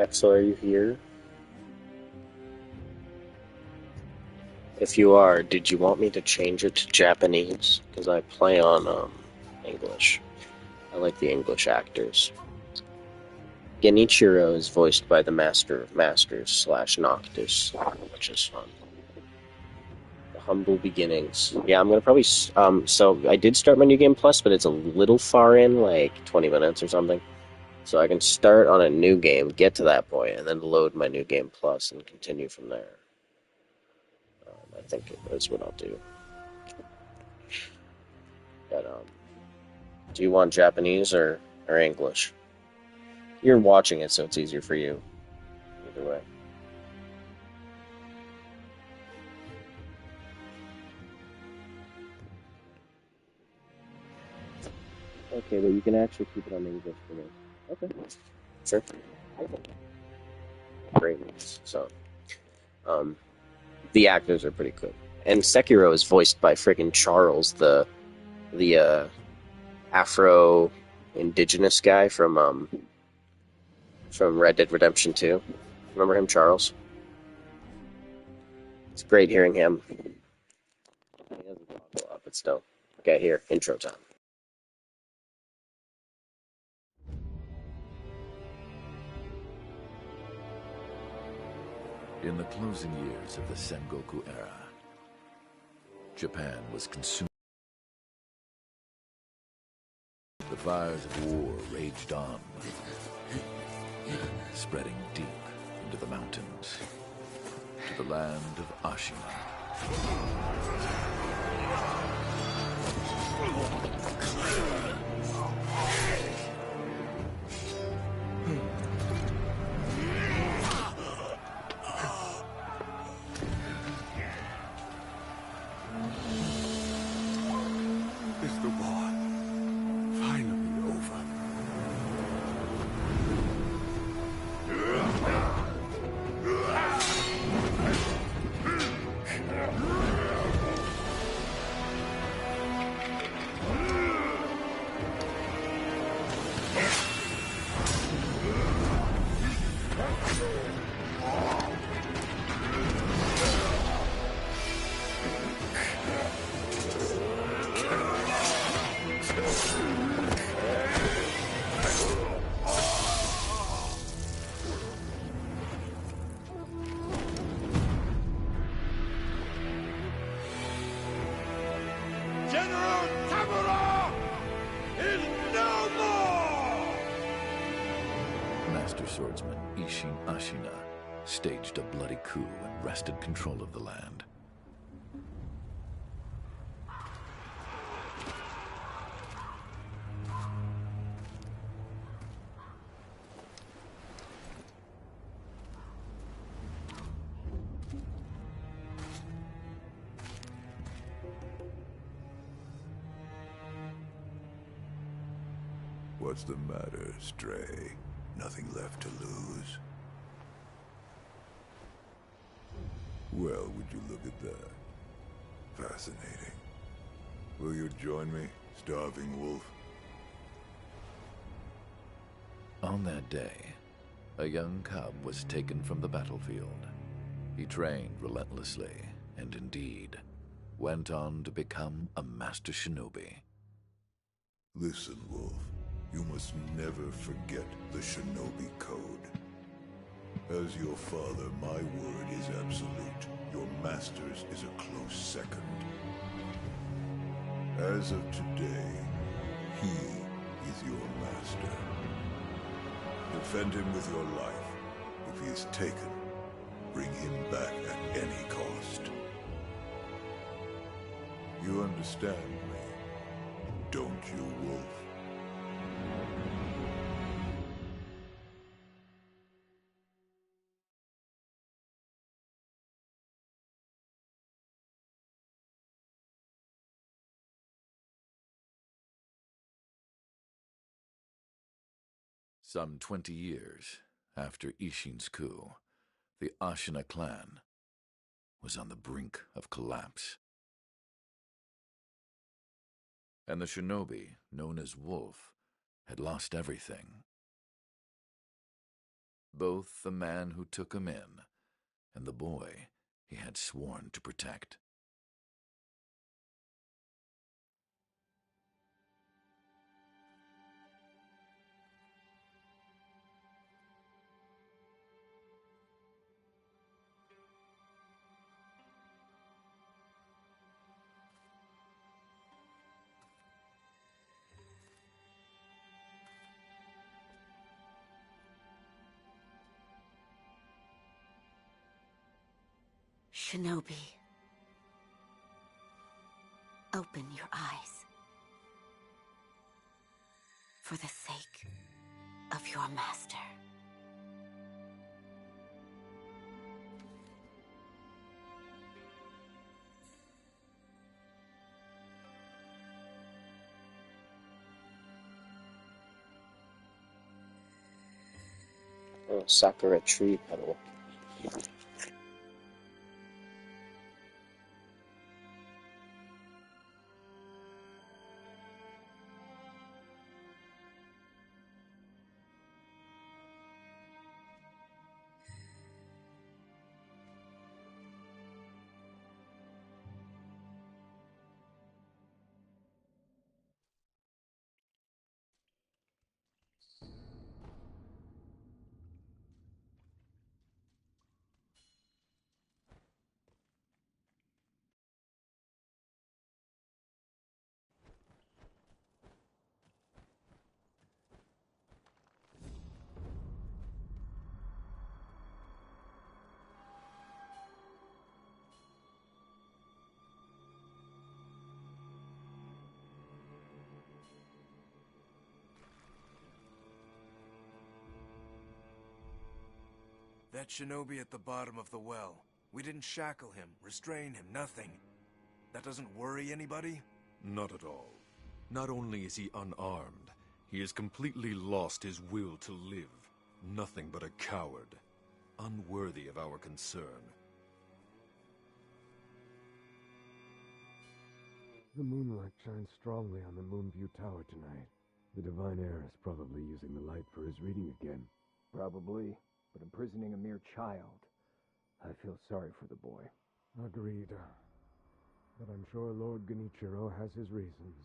Axel, are you here? If you are, did you want me to change it to Japanese? Because I play on English. I like the English actors. Genichiro is voiced by the Master of Masters slash Noctis, which is fun. The Humble Beginnings. Yeah, I'm gonna probably. So I did start my New Game Plus, but it's a little far in, like 20 minutes or something. So I can start on a new game, get to that point, and then load my New Game Plus and continue from there. I think that's what I'll do. But do you want Japanese or English? You're watching it, so it's easier for you. Either way. Okay, but you can actually keep it on English for me. Okay. Sure. Great news. So, um, the actors are pretty good, and Sekiro is voiced by friggin' Charles, the Afro indigenous guy from Red Dead Redemption 2. Remember him, Charles? It's great hearing him. He doesn't talk a lot, but still. Okay, here, intro time. In the closing years of the Sengoku era, Japan was consumed. The fires of war raged on, spreading deep into the mountains, to the land of Ashina. Is the war finally over? General Tamura is no more! Master swordsman Ishin Ashina staged a bloody coup and wrested control of the land. What's the matter, Stray? Nothing left to lose? Well, would you look at that? Fascinating. Will you join me, starving wolf? On that day, a young cub was taken from the battlefield. He trained relentlessly, and indeed, went on to become a master shinobi. Listen, Wolf. You must never forget the Shinobi Code. As your father, my word is absolute. Your master's is a close second. As of today, he is your master. Defend him with your life. If he is taken, bring him back at any cost. You understand me, don't you, Wolf? Some 20 years after Ishin's coup, the Ashina clan was on the brink of collapse. And the shinobi, known as Wolf, had lost everything. both the man who took him in and the boy he had sworn to protect. Shinobi, open your eyes. For the sake of your master. Oh, Sakura tree petal. That shinobi at the bottom of the well. We didn't shackle him, restrain him, nothing. That doesn't worry anybody? Not at all. Not only is he unarmed, he has completely lost his will to live. Nothing but a coward. Unworthy of our concern. The moonlight shines strongly on the Moonview Tower tonight. The Divine Heir is probably using the light for his reading again. Probably, but imprisoning a mere child. I feel sorry for the boy. Agreed. But I'm sure Lord Genichiro has his reasons.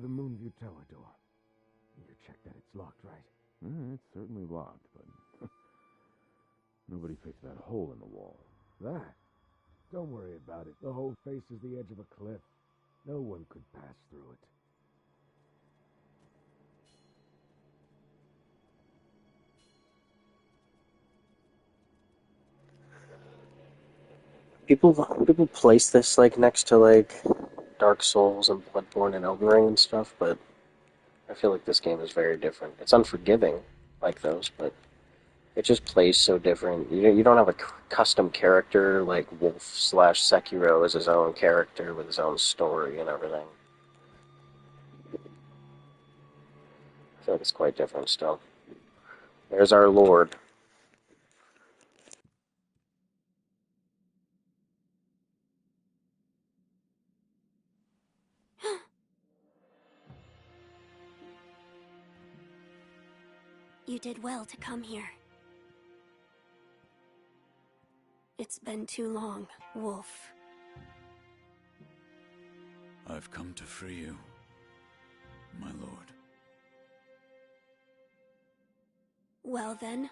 The Moonview Tower door. You checked that it's locked, right? It's certainly locked, but nobody fixed that hole in the wall. That? Don't worry about it. The hole faces the edge of a cliff. No one could pass through it. People place this like next to like Dark Souls and Bloodborne and Elden Ring and stuff, but I feel like this game is very different. It's unforgiving like those, but it just plays so different. You don't have a custom character like Wolf slash Sekiro is his own character with his own story and everything. I feel like it's quite different still. There's our Lord. You did well to come here. It's been too long, Wolf. I've come to free you, my lord. Well then.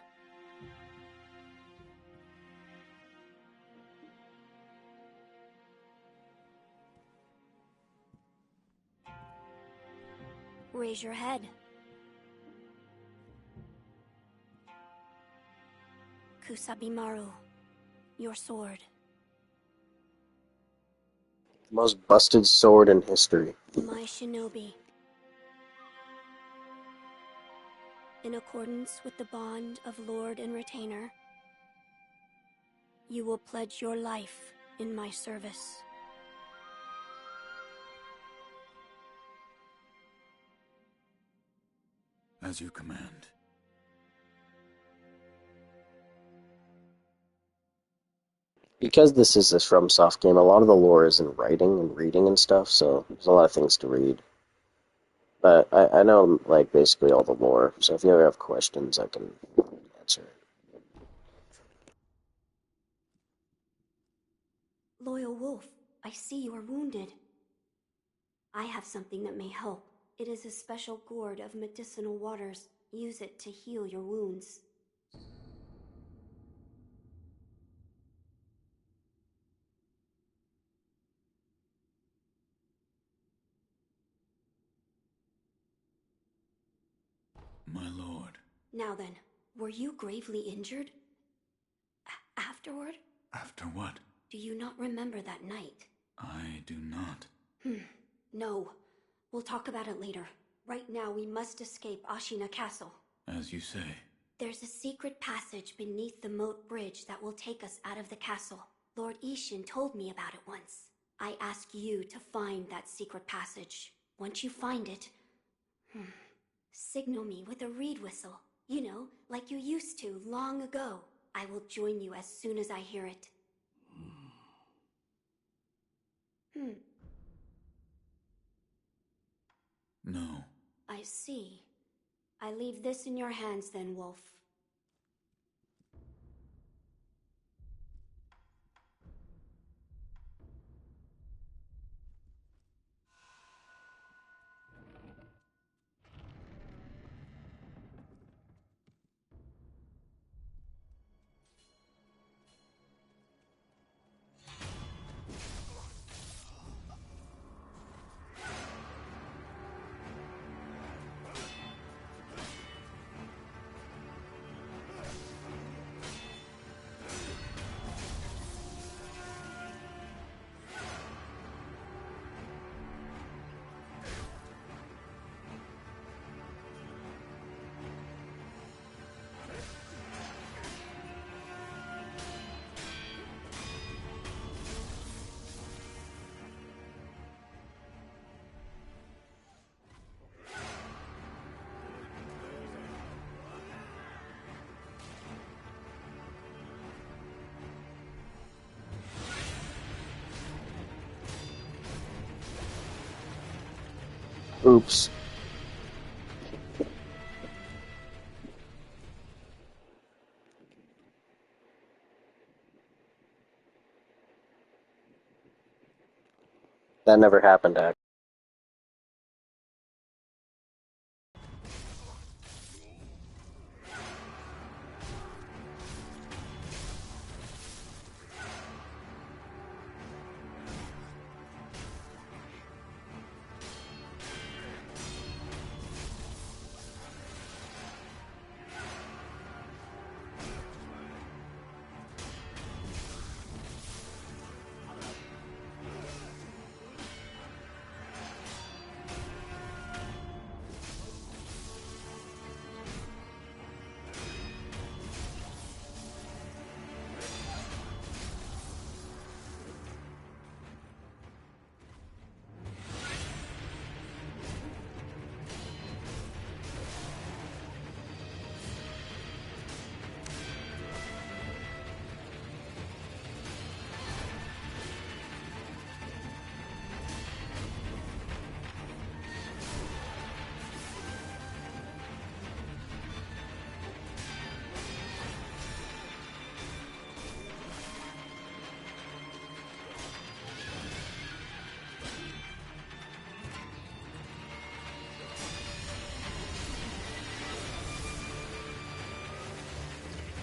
Raise your head. Kusabimaru, your sword. The most busted sword in history. My shinobi. In accordance with the bond of Lord and Retainer, you will pledge your life in my service. As you command. Because this is a FromSoft game, a lot of the lore is in writing and reading and stuff, so there's a lot of things to read. But I know, like, basically all the lore, so if you ever have questions, I can answer it. Loyal Wolf, I see you are wounded. I have something that may help. It is a special gourd of medicinal waters. Use it to heal your wounds. My lord. Now then, were you gravely injured? Afterward? After what? Do you not remember that night? I do not. No. We'll talk about it later. Right now, we must escape Ashina Castle. As you say. There's a secret passage beneath the moat bridge that will take us out of the castle. Lord Ishin told me about it once. I ask you to find that secret passage. Once you find it, signal me with a reed whistle. You know, like you used to long ago. I will join you as soon as I hear it. No. I see. I leave this in your hands then, Wolf. Oops. That never happened, actually.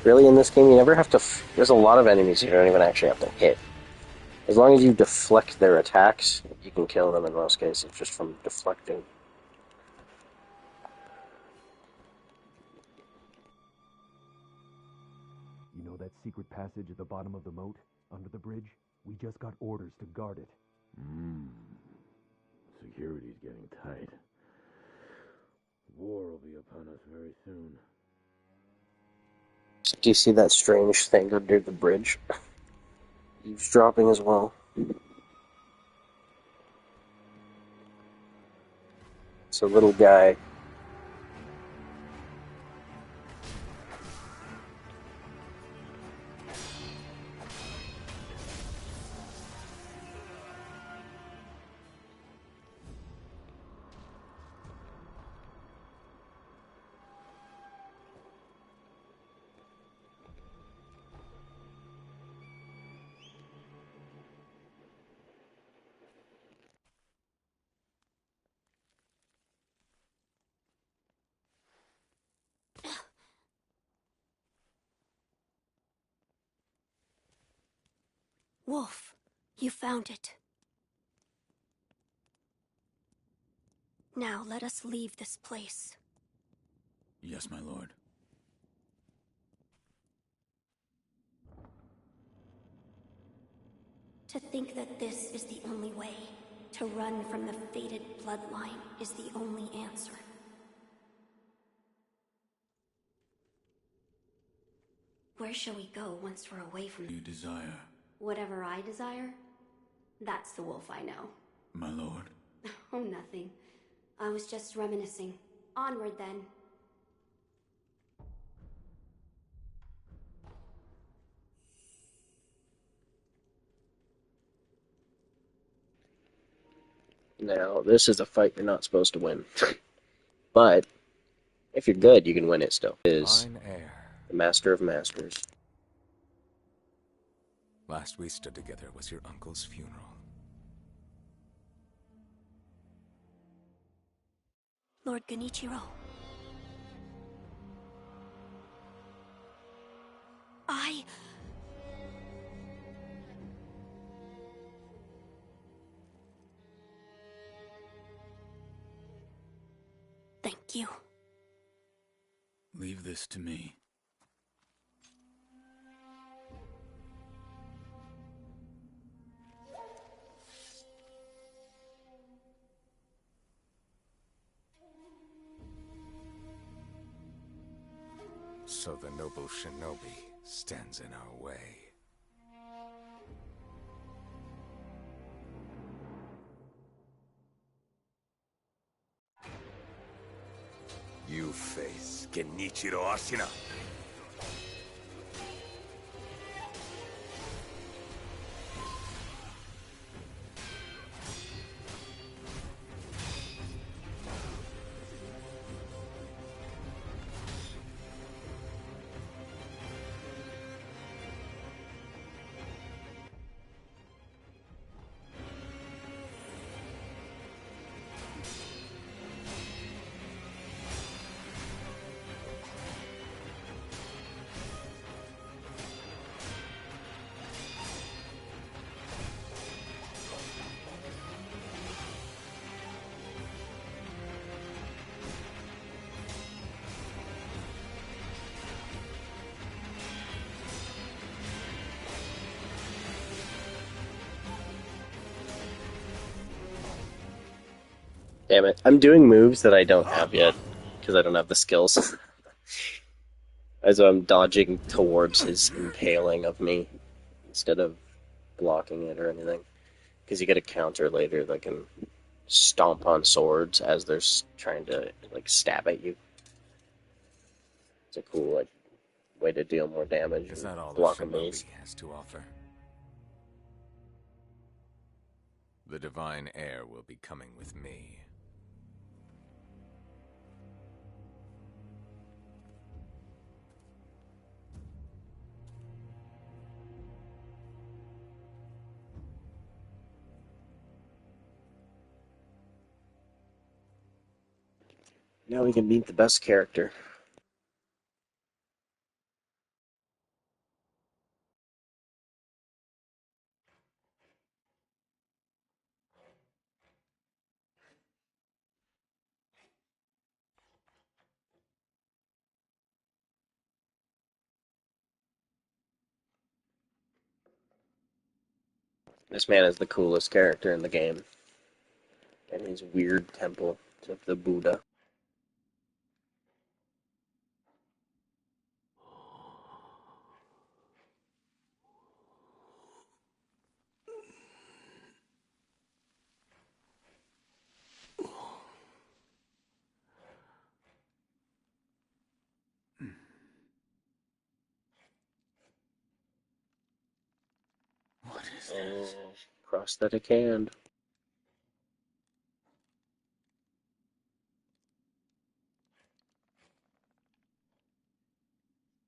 Really, in this game, you never have to... There's a lot of enemies you don't even actually have to hit. As long as you deflect their attacks, you can kill them in most cases, just from deflecting. You know that secret passage at the bottom of the moat, under the bridge? We just got orders to guard it. Security's getting tight. War will be upon us very soon. Do you see that strange thing under the bridge? Eavesdropping as well. It's a little guy. Wolf, you found it. Now let us leave this place. Yes, my lord. To think that this is the only way, to run from the fated bloodline, is the only answer. Where shall we go once we're away from... You desire? Whatever I desire? That's the wolf I know. My lord. Oh, nothing. I was just reminiscing. Onward, then. Now, this is a fight you're not supposed to win. But, if you're good, you can win it still. Is Divine heir. the Master of Masters. Last we stood together was your uncle's funeral. Lord Genichiro. Thank you. Leave this to me. So the noble shinobi stands in our way. You face Genichiro Ashina. Damn it. I'm doing moves that I don't have yet, because I don't have the skills. As I'm dodging towards his impaling of me, instead of blocking it or anything. Because you get a counter later that can stomp on swords as they're trying to, like, stab at you. It's a cool, like, way to deal more damage Is and that all the block a shinobi move. has to offer? The divine heir will be coming with me. Now we can meet the best character. This man is the coolest character in the game. And his weird temple of the Buddha. What is this? Prosthetic hand.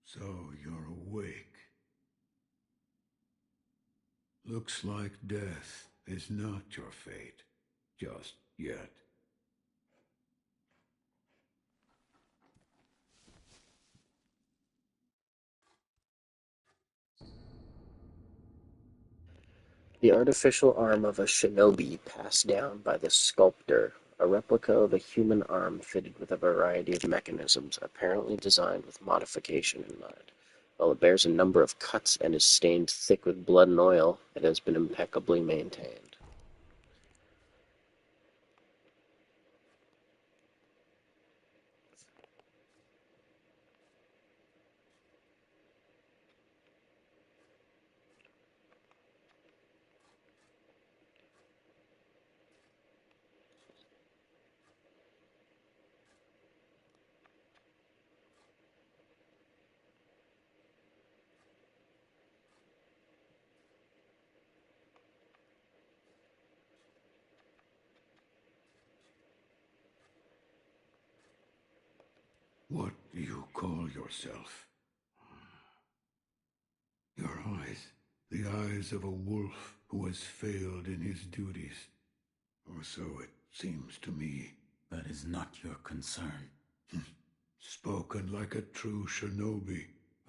So you're awake. Looks like death is not your fate. Just yet. The artificial arm of a shinobi passed down by the sculptor, a replica of a human arm fitted with a variety of mechanisms, apparently designed with modification in mind. While it bears a number of cuts and is stained thick with blood and oil, it has been impeccably maintained. What do you call yourself? Your eyes. The eyes of a wolf who has failed in his duties. Or so it seems to me. That is not your concern. Spoken like a true shinobi.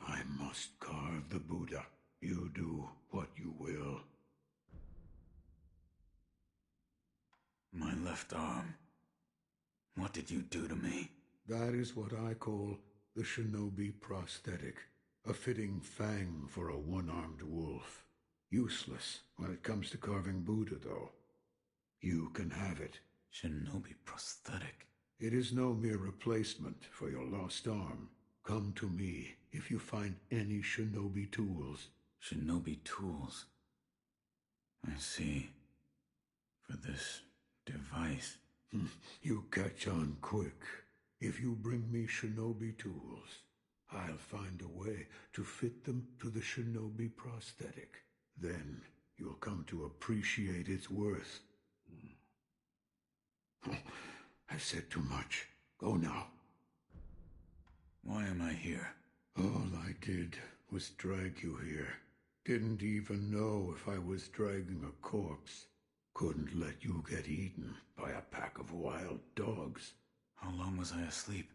I must carve the Buddha. You do what you will. My left arm. What did you do to me? That is what I call the shinobi prosthetic. A fitting fang for a one-armed wolf. Useless when it comes to carving Buddha, though. You can have it. Shinobi prosthetic? It is no mere replacement for your lost arm. Come to me if you find any shinobi tools. Shinobi tools? I see. For this device. You catch on quick. If you bring me shinobi tools, I'll find a way to fit them to the shinobi prosthetic. Then you'll come to appreciate its worth. I've said too much. Go now. Why am I here? All I did was drag you here. Didn't even know if I was dragging a corpse. Couldn't let you get eaten by a pack of wild dogs. How long was I asleep?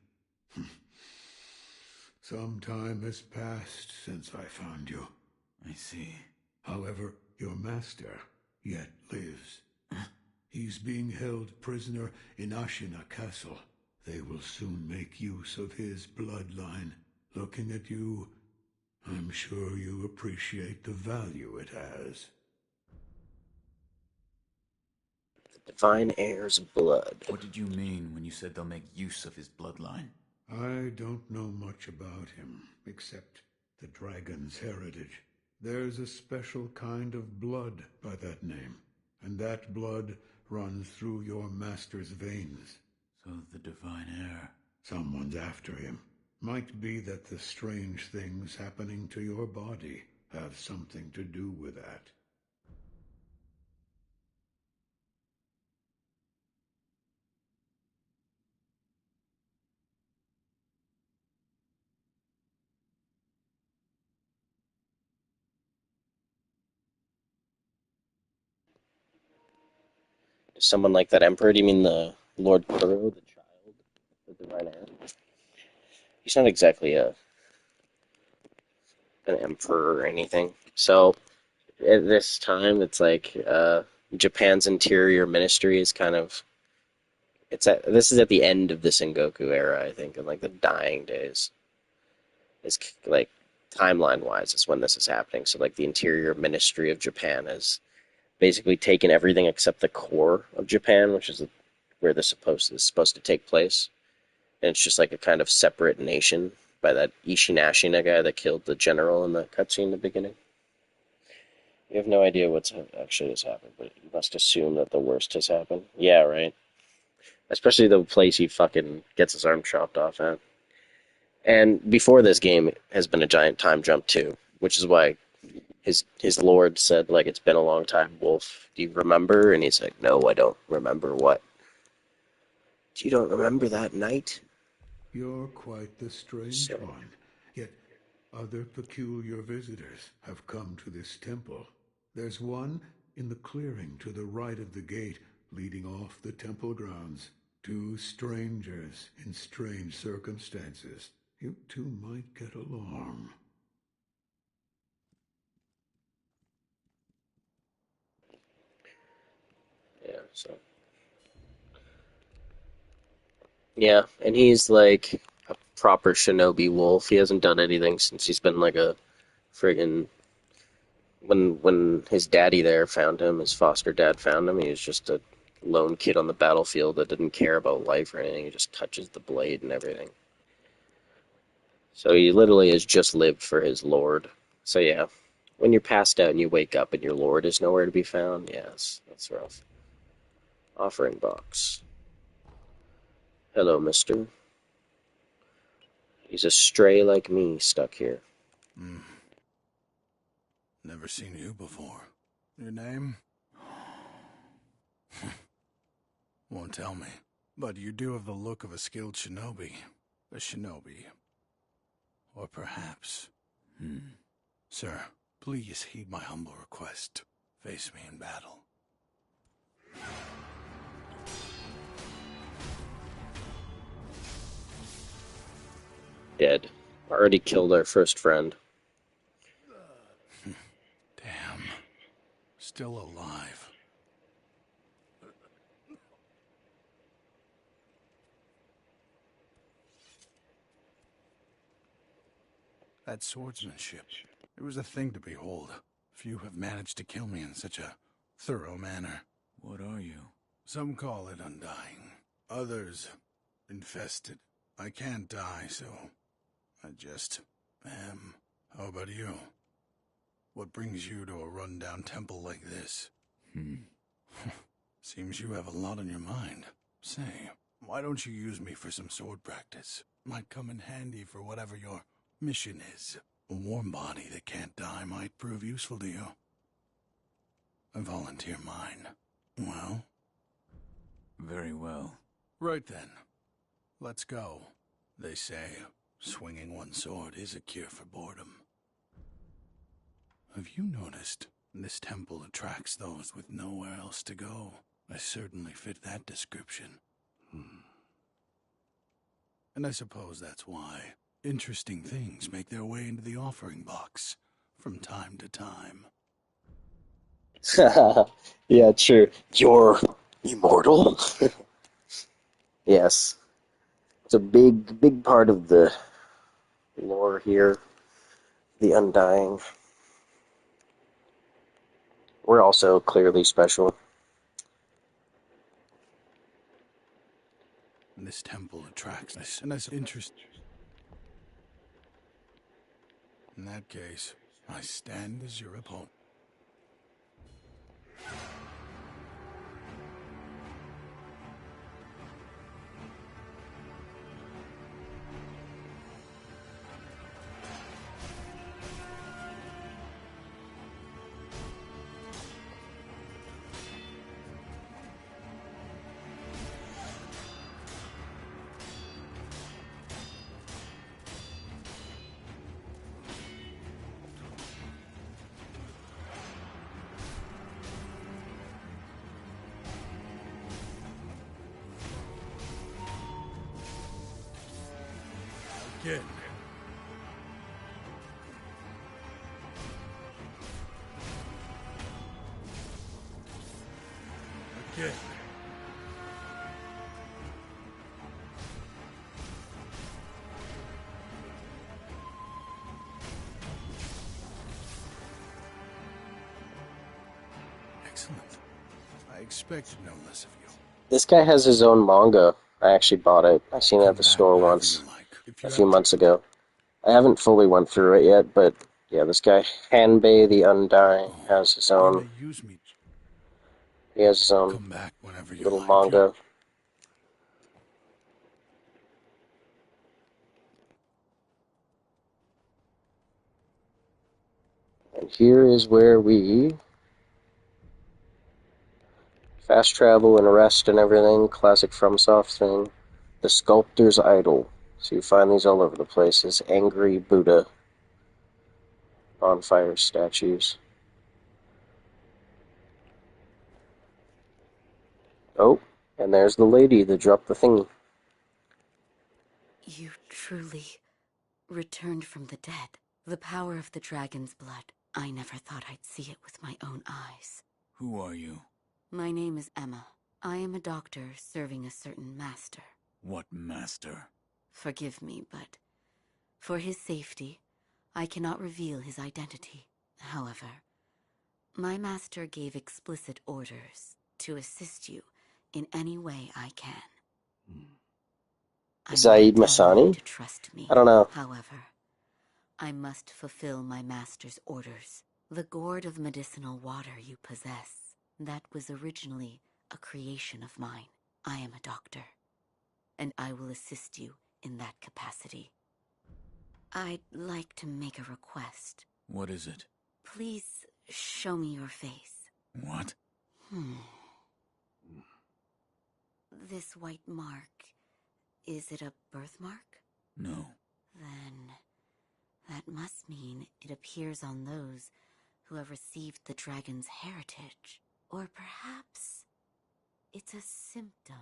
Some time has passed since I found you. I see. However, your master yet lives. He's being held prisoner in Ashina Castle. They will soon make use of his bloodline. Looking at you, I'm sure you appreciate the value it has. The divine heir's blood. What did you mean when you said they'll make use of his bloodline? I don't know much about him, except the dragon's heritage. There's a special kind of blood by that name, and that blood runs through your master's veins. So the divine heir... Someone's after him. Might be that the strange things happening to your body have something to do with that. Someone like that emperor? Do you mean the Lord Kuro, the child, the divine heir? He's not exactly an emperor or anything. So at this time, it's like Japan's interior ministry is kind of this is at the end of the Sengoku era, I think, in like the dying days. It's like timeline wise, is when this is happening. So like the interior ministry of Japan has basically taken everything except the core of Japan, which is where this is supposed to take place, and it's just like a kind of separate nation by that Ishinashina guy that killed the general in the cutscene in the beginning. You have no idea what's actually has happened, but you must assume that the worst has happened. Yeah, right. Especially the place he fucking gets his arm chopped off at. And before this game has been a giant time jump too, which is why his lord said, like, it's been a long time, Wolf. Do you remember? And he's like, no, I don't remember what. You don't remember that night? You're quite the strange one. Yet other peculiar visitors have come to this temple. There's one in the clearing to the right of the gate leading off the temple grounds. Two strangers in strange circumstances. You two might get along. So yeah, and he's like a proper shinobi wolf. He hasn't done anything since he's been like a friggin' when his daddy there found him, his foster dad found him, he was just a lone kid on the battlefield that didn't care about life or anything. He just touches the blade and everything. So he literally has just lived for his lord. So yeah, when you're passed out and you wake up and your lord is nowhere to be found, yes, that's rough. Offering box. Hello, mister. He's a stray like me stuck here. Never seen you before. Your name? Won't tell me. But you do have the look of a skilled shinobi. A shinobi. Or perhaps... Sir, please heed my humble request. Face me in battle. Dead. Already killed our first friend. Damn. Still alive. That swordsmanship. It was a thing to behold. Few have managed to kill me in such a thorough manner. What are you? Some call it undying. Others, infested. I can't die, so I just am. How about you? What brings you to a run-down temple like this? Seems you have a lot on your mind. Say, why don't you use me for some sword practice? Might come in handy for whatever your mission is. A warm body that can't die might prove useful to you. I volunteer mine. Well? Very well. Right then. Let's go. They say swinging one sword is a cure for boredom. Have you noticed this temple attracts those with nowhere else to go? I certainly fit that description. And I suppose that's why interesting things make their way into the offering box from time to time. Yeah, true. You're immortal? Yes. It's a big part of the lore here. The Undying. We're also clearly special. And this temple attracts us, and that's interest. In that case, I stand as your opponent. Again. Again. Excellent. I expected no less of you. This guy has his own manga. I actually bought it. I seen it at the store once, a few months ago. I haven't fully went through it yet, but yeah, this guy, Hanbei the Undying, has his own. He has his own Come back whenever you little like. manga. And here is where we fast travel and rest and everything. Classic FromSoft thing. The Sculptor's Idol. So you find these all over the place. This angry Buddha. Bonfire statues. Oh, and there's the lady that dropped the thingy. You truly returned from the dead. The power of the dragon's blood. I never thought I'd see it with my own eyes. Who are you? My name is Emma. I am a doctor serving a certain master. What master? Forgive me, but for his safety, I cannot reveal his identity. However, my master gave explicit orders to assist you in any way I can. I'm Zaid not telling you Masani? to trust me. I don't know. However, I must fulfill my master's orders. The gourd of medicinal water you possess, that was originally a creation of mine. I am a doctor, and I will assist you in that capacity. I'd like to make a request. What is it? Please show me your face. What? This white mark, is it a birthmark? No. Then that must mean it appears on those who have received the dragon's heritage. Or perhaps it's a symptom.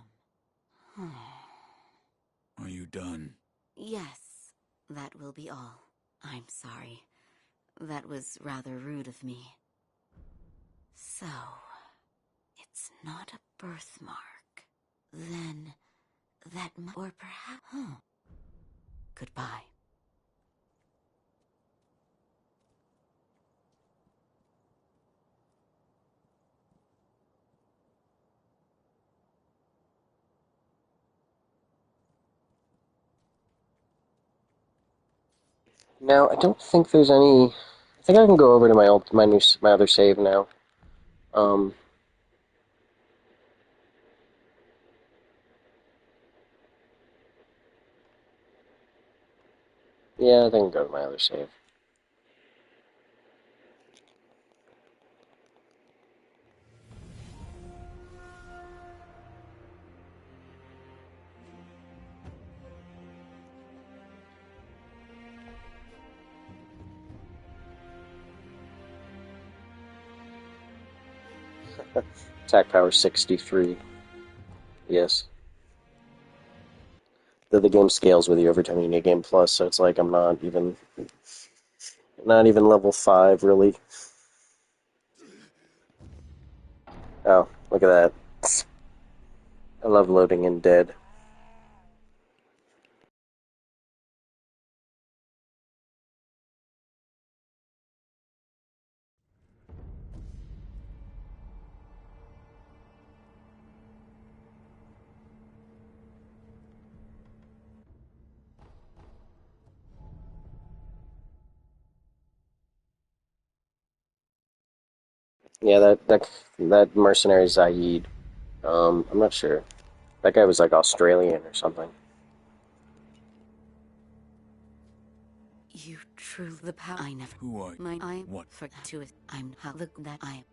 Are you done? Yes, that will be all. I'm sorry. That was rather rude of me. So, it's not a birthmark. Then, or perhaps, Goodbye. Now, I don't think there's any... I think I can go over to my other save now. Yeah, I think I can go to my other save. Attack power 63. Yes. The game scales with you every time you New Game Plus, so it's like I'm not even level 5, really. Oh, look at that. I love loading in Dead. Yeah, that mercenary Zaid. I'm not sure. That guy was like Australian or something. You truly the power. I never. Who are you? My I What? for to it. I'm how look that I am.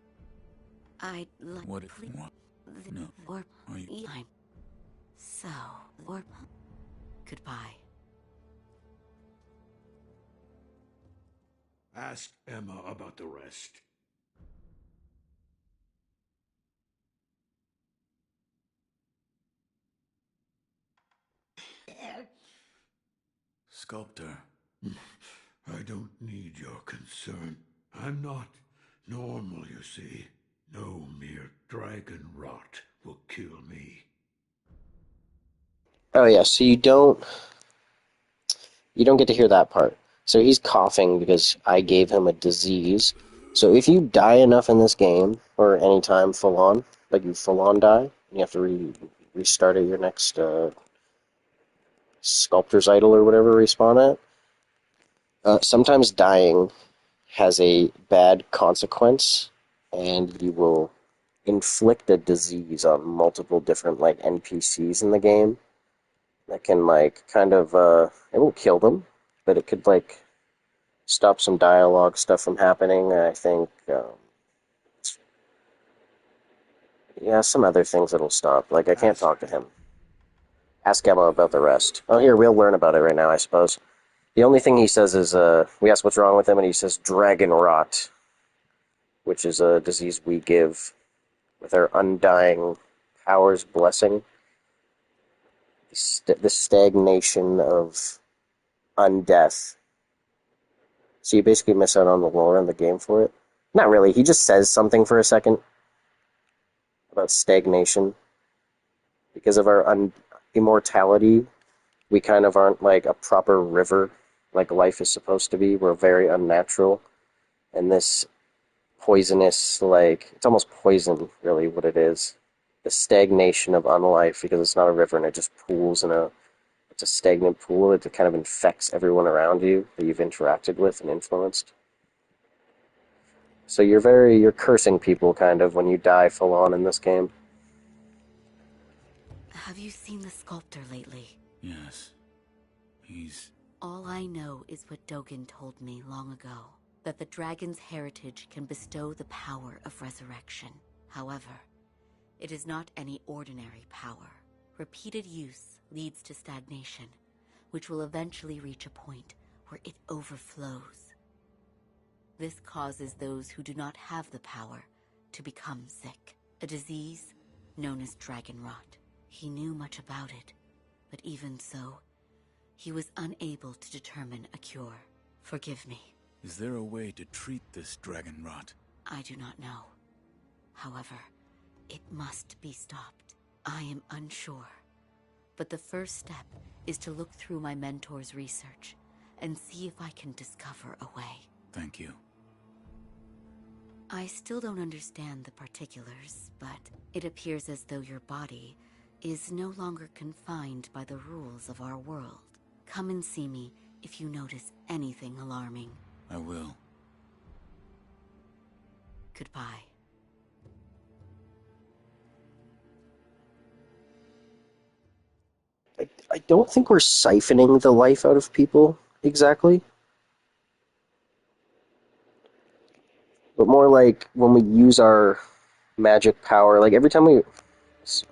I'd like. What? Please. What? No. Or Are you? I'm. So or goodbye. Ask Emma about the rest. Sculptor. I don't need your concern. I'm not normal, you see. No mere dragon rot will kill me. Oh yeah, so you don't get to hear that part. So he's coughing because I gave him a disease. So if you die enough in this game, or any time full on, like you full on die, you have to restart at your next sculptor's idol or whatever respawn at. Sometimes dying has a bad consequence, and you will inflict a disease on multiple different like NPCs in the game that can like kind of it won't kill them, but it could like stop some dialogue stuff from happening. I think yeah, some other things it'll stop. Like I can't talk to him. Ask Emma about the rest. Oh, here we'll learn about it right now, I suppose. The only thing he says is we ask what's wrong with him, and he says dragon rot, which is a disease we give with our undying powers blessing. The stagnation of undeath. So you basically miss out on the lore in the game for it. Not really. He just says something for a second about stagnation. because of our immortality, we kind of aren't like a proper river like life is supposed to be. We're very unnatural. And this poisonous, like, it's almost poison, really, what it is. The stagnation of unlife, because it's not a river and it just pools in a, it's a stagnant pool. It kind of infects everyone around you that you've interacted with and influenced. So you're cursing people, kind of, when you die full on in this game. Have you seen the sculptor lately? Yes. He's... All I know is what Dogen told me long ago, that the dragon's heritage can bestow the power of resurrection. However, it is not any ordinary power. Repeated use leads to stagnation, which will eventually reach a point where it overflows. This causes those who do not have the power to become sick, a disease known as dragon rot. He knew much about it, but even so, he was unable to determine a cure. Forgive me. Is there a way to treat this dragon rot? I do not know. However, it must be stopped. I am unsure. But the first step is to look through my mentor's research and see if I can discover a way. Thank you. I still don't understand the particulars, but it appears as though your body is no longer confined by the rules of our world. Come and see me if you notice anything alarming. I will. Goodbye. I don't think we're siphoning the life out of people, exactly. But more like when we use our magic power, like every time we...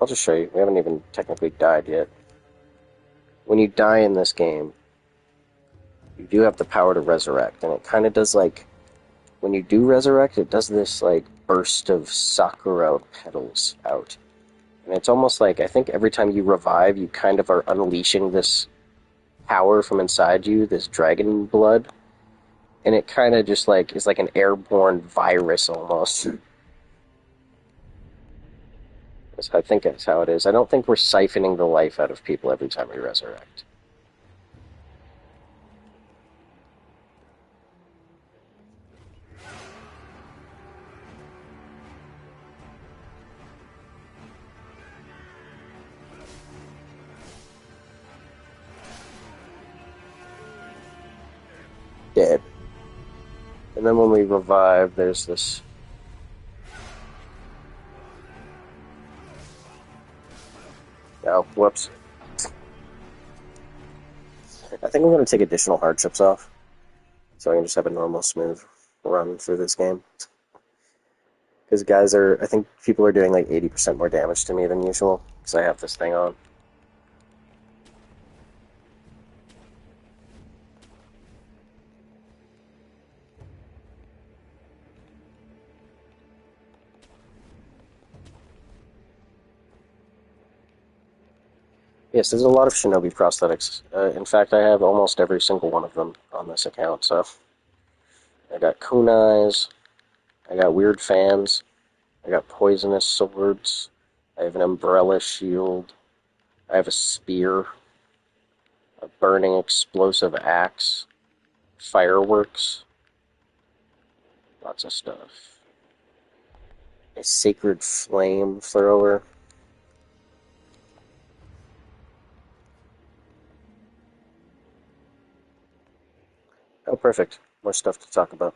I'll just show you. We haven't even technically died yet. When you die in this game, you do have the power to resurrect, and it kind of does like... When you do resurrect, it does this like burst of Sakura petals out. And it's almost like, I think every time you revive, you kind of are unleashing this power from inside you, this dragon blood. And it kind of just like is like an airborne virus almost. I think that's how it is. I don't think we're siphoning the life out of people every time we resurrect. Dead. And then when we revive, there's this... Oh, whoops. I think I'm going to take additional hardships off, so I can just have a normal, smooth run through this game. Because I think people are doing like 80% more damage to me than usual, because I have this thing on. Yes, there's a lot of Shinobi prosthetics. In fact, I have almost every single one of them on this account, so... I got kunais, I got weird fans, I got poisonous swords, I have an umbrella shield, I have a spear, a burning explosive axe, fireworks, lots of stuff. A sacred flame thrower. Oh, perfect. More stuff to talk about.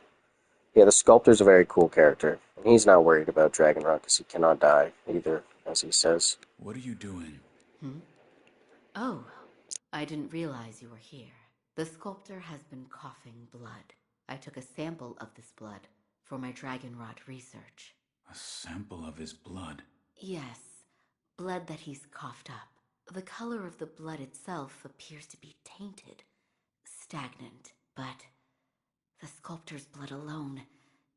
Yeah, the sculptor's a very cool character. And he's not worried about Dragon Rock because he cannot die, either, as he says. What are you doing? Oh, I didn't realize you were here. The sculptor has been coughing blood. I took a sample of this blood for my dragon rot research. A sample of his blood? Yes, blood that he's coughed up. The color of the blood itself appears to be tainted, stagnant, but the sculptor's blood alone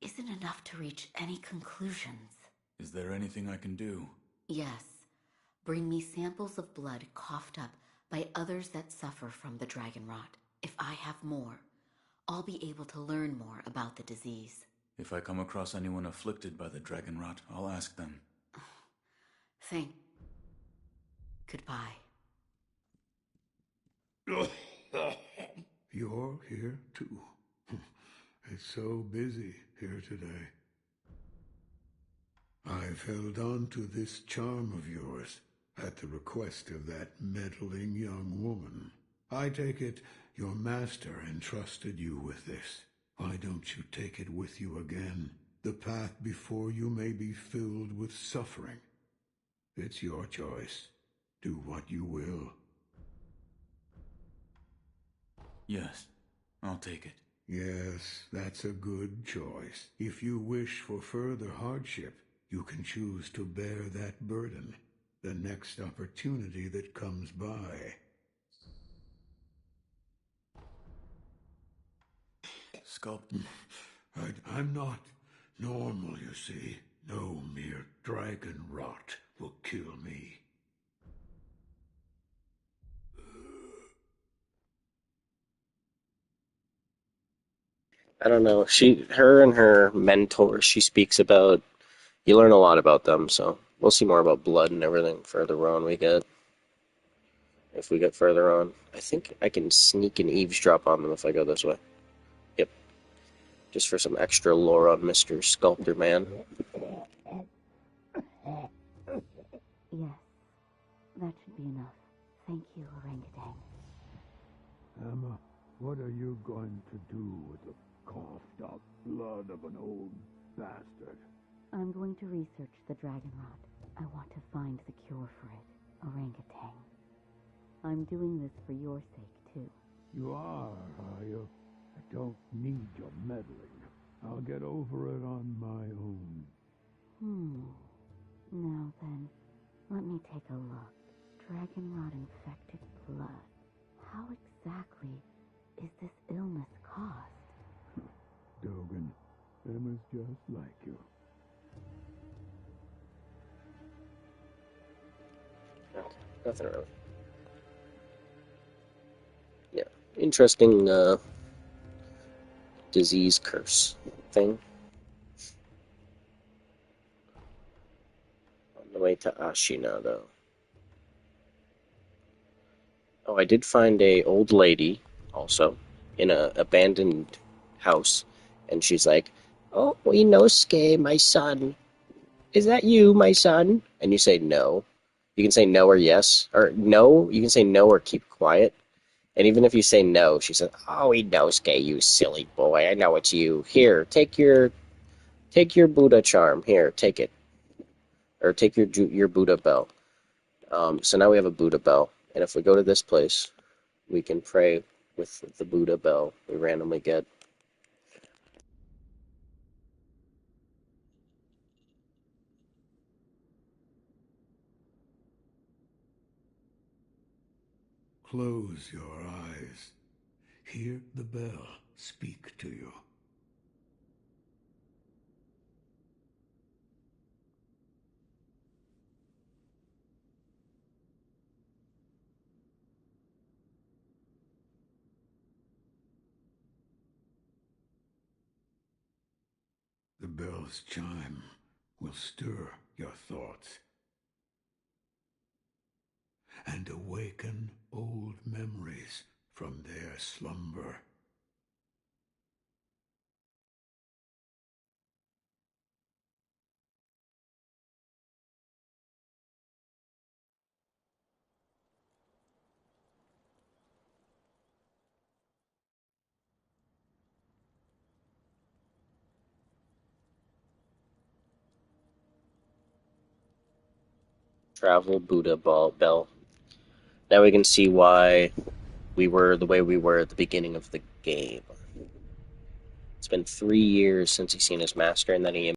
isn't enough to reach any conclusions. Is there anything I can do? Yes. Bring me samples of blood coughed up by others that suffer from the dragon rot. If I have more, I'll be able to learn more about the disease. If I come across anyone afflicted by the dragon rot, I'll ask them. Thank... Goodbye. You're here too. It's so busy here today. I've held on to this charm of yours at the request of that meddling young woman. I take it your master entrusted you with this. Why don't you take it with you again? The path before you may be filled with suffering. It's your choice. Do what you will. Yes, I'll take it. Yes, that's a good choice. If you wish for further hardship, you can choose to bear that burden the next opportunity that comes by. Sculpt. I'm not normal, you see. No mere dragon rot will kill me. I don't know. Her and her mentor, she speaks about. You learn a lot about them, so we'll see more about blood and everything further on. If we get further on, I think I can sneak and eavesdrop on them if I go this way. Yep, just for some extra lore on Mr. Sculptor Man. Yes, that should be enough. Thank you, orangutan. Emma, what are you going to do with the coughed-up blood of an old bastard? I'm going to research the dragon rot. I want to find the cure for it, orangutan. I'm doing this for your sake, too. You are you? I don't need your meddling. I'll get over it on my own. Now then, let me take a look. Dragon rot infected blood. How exactly is this illness caused? Dogen, Emma's just like you. Nothing really. Yeah, interesting disease curse thing. On the way to Ashina, though. Oh, I did find a old lady, also, in a abandoned house, and she's like, "Oh, Inosuke, my son. Is that you, my son?" And you say no. You can say no or yes, or no, you can say no or keep quiet. And even if you say no, she says, "Oh, Inosuke, you silly boy, I know it's you. Here, take your Buddha charm. Here, take it. Or take your Buddha bell." So now we have a Buddha bell, and if we go to this place, we can pray with the Buddha bell we randomly get. Close your eyes. Hear the bell speak to you. The bell's chime will stir your thoughts and awaken old memories from their slumber. Travel Buddha bell. Now we can see why we were the way we were at the beginning of the game. It's been 3 years since he's seen his master, and then he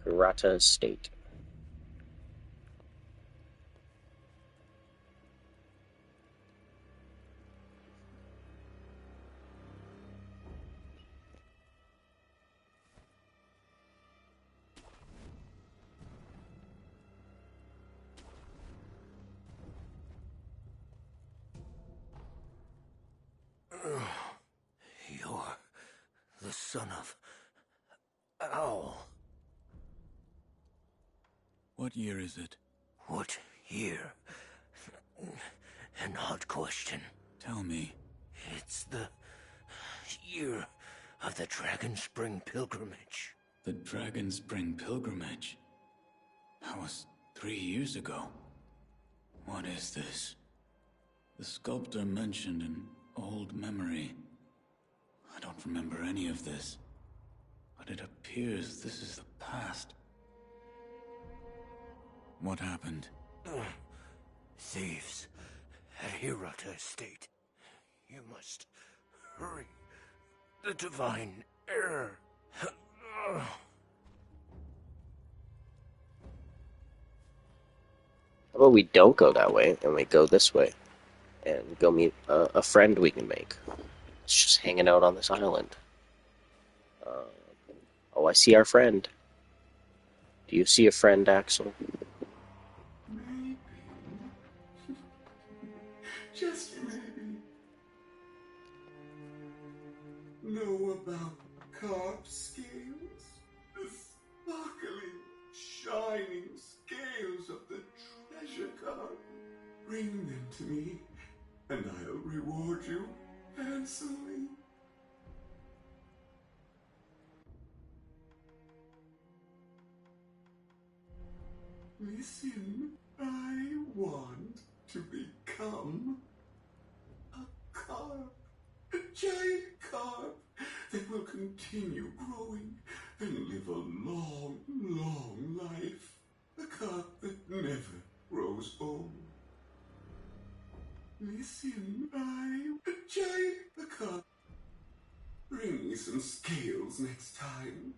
Hirata State. You're the son of... Ow. What year is it? What year? An odd question. Tell me. It's the year of the Dragon Spring Pilgrimage. The Dragon Spring Pilgrimage? That was 3 years ago. What is this? The sculptor mentioned an old memory. I don't remember any of this. But it appears this is the past. What happened? Thieves at Hirata Estate. You must hurry. The divine error. How about we don't go that way and we go this way and go meet a friend we can make? It's just hanging out on this island. Oh, I see our friend. Do you see a friend, Axel? Maybe. Just maybe. Know about carp scales? The sparkling, shining scales of the treasure carp. Bring them to me, and I'll reward you handsomely. Listen, I want to become a carp, a giant carp that will continue growing and live a long, long life. A carp that never grows old. Listen, a carp. Bring me some scales next time.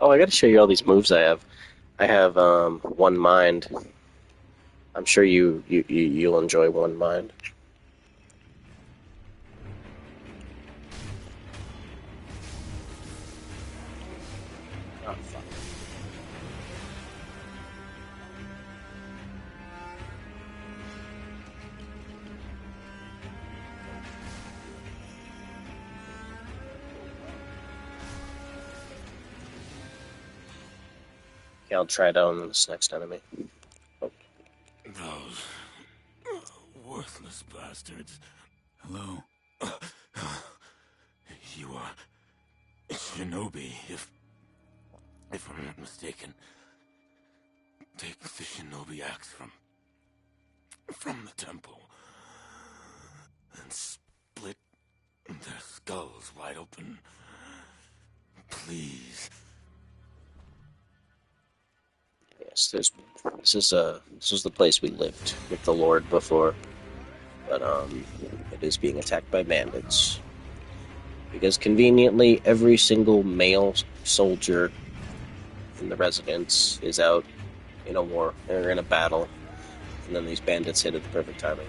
Oh, I gotta show you all these moves I have. I have one mind. I'm sure you'll enjoy one mind. Oh, fuck. Yeah, I'll try it out on this next enemy. Oh. Those worthless bastards. Hello? You are Shinobi, if I'm not mistaken. Take the Shinobi axe from the temple and split their skulls wide open. Please. Yes, this is the place we lived with the Lord before, but it is being attacked by bandits because conveniently every single male soldier in the residence is out in a war or in a battle, and then these bandits hit at the perfect timing.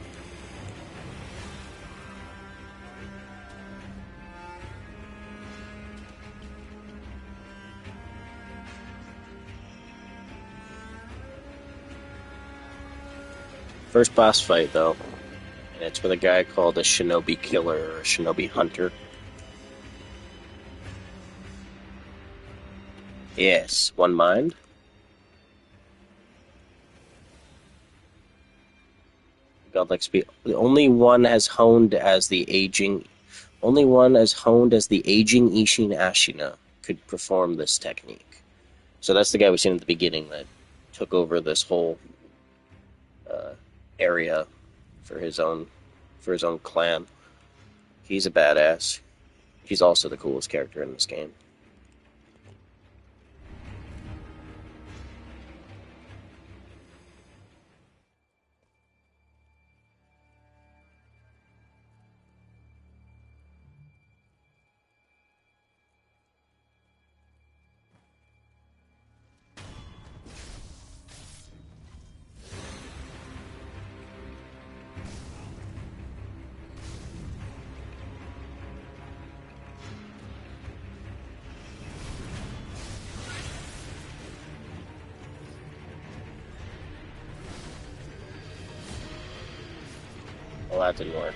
First boss fight, though, and it's with a guy called a Shinobi Killer or a Shinobi Hunter. Yes, one mind. Godlike speed. The only one as honed as the aging Ishin Ashina could perform this technique. So that's the guy we seen at the beginning that took over this whole area for his own clan. He's a badass. He's also the coolest character in this game. Well, that didn't work.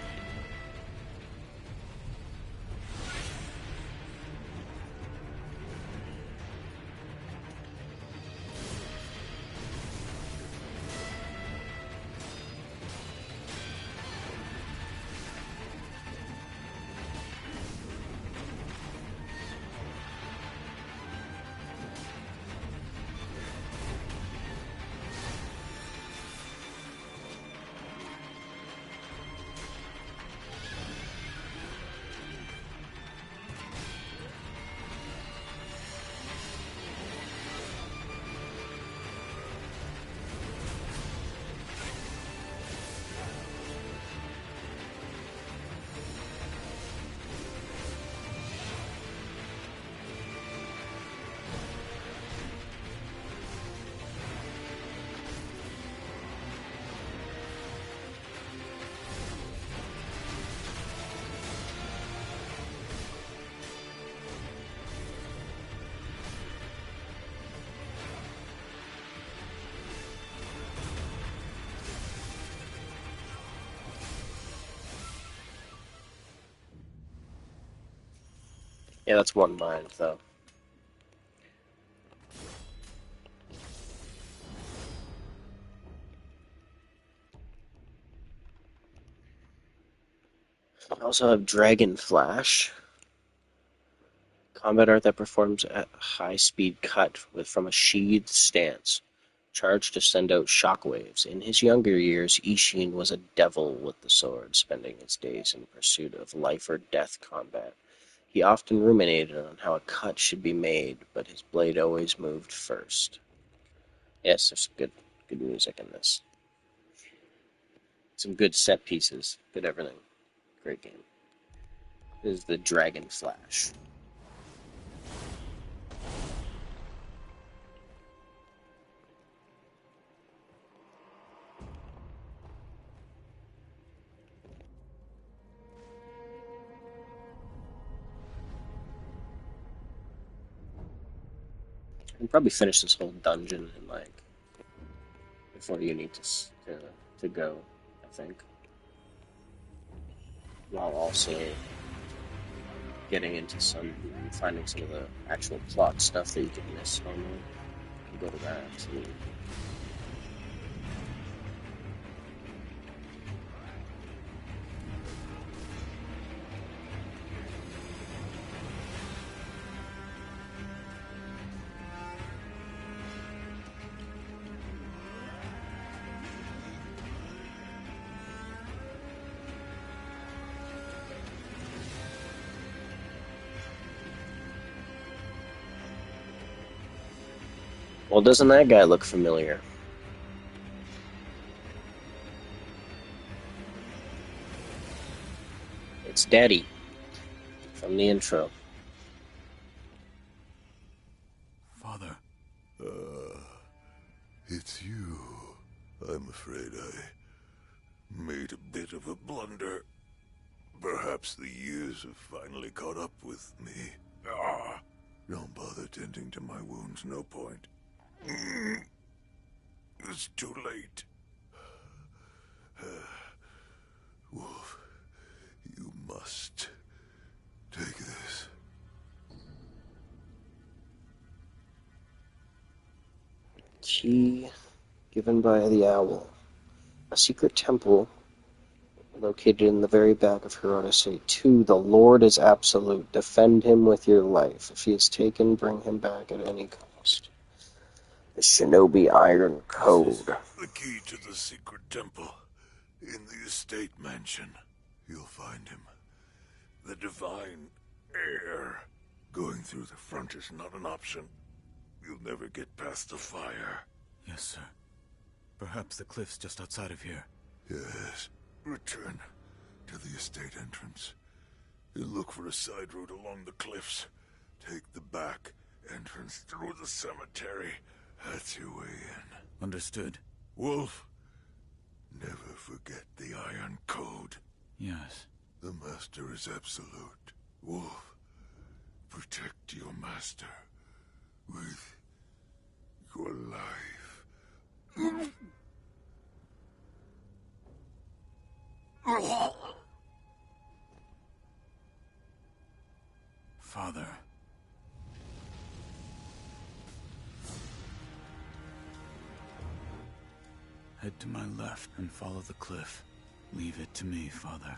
Yeah, that's one mind, though. I also have Dragon Flash, combat art that performs at high speed cut from a sheathed stance, charged to send out shockwaves. In his younger years, Ishin was a devil with the sword, spending his days in pursuit of life or death combat. He often ruminated on how a cut should be made, but his blade always moved first. Yes, there's good music in this. Some good set pieces, good everything. Great game. This is the Dragon Flash. I can probably finish this whole dungeon in before you need to go, I think. While also finding some of the actual plot stuff that you could miss normally. Go to that too. Well, doesn't that guy look familiar? It's Daddy from the intro. Father. It's you. I'm afraid I made a bit of a blunder. Perhaps the years have finally caught up with me. Don't bother tending to my wounds, no point. It's too late. Wolf, you must take this. Key given by the owl. A secret temple located in the very back of Hirota City. 2. The Lord is absolute. Defend him with your life. If he is taken, bring him back at any cost. The Shinobi Iron Code. The key to the secret temple in the estate mansion. You'll find him. The divine heir. Going through the front is not an option. You'll never get past the fire. Yes, sir. Perhaps the cliff's just outside of here. Yes. Return to the estate entrance. And look for a side road along the cliffs. Take the back entrance through the cemetery. That's your way in. Understood. Wolf, never forget the Iron Code. Yes. The Master is absolute. Wolf, protect your Master with your life. Father. Head to my left and follow the cliff. Leave it to me, Father.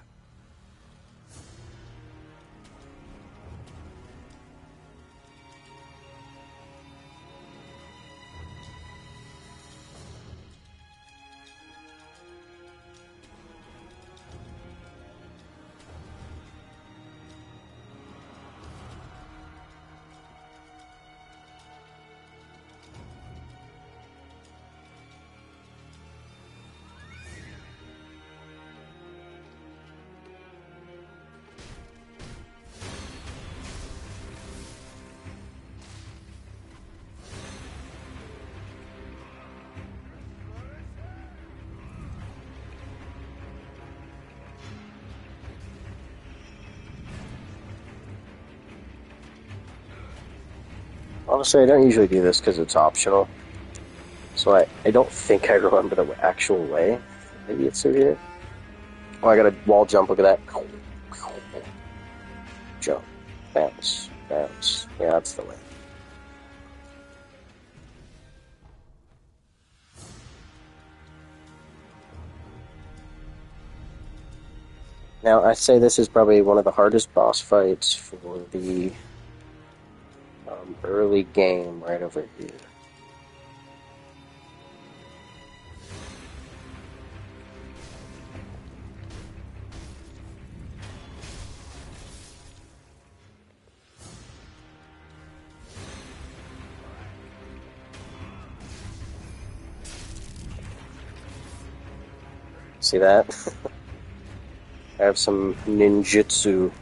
Honestly, I don't usually do this because it's optional. So I don't think I remember the actual way. Maybe it's through here. Oh, I got a wall jump. Look at that. Jump. Bounce. Bounce. Yeah, that's the way. Now, I say this is probably one of the hardest boss fights for the early game right over here. See that? I have some ninjutsu.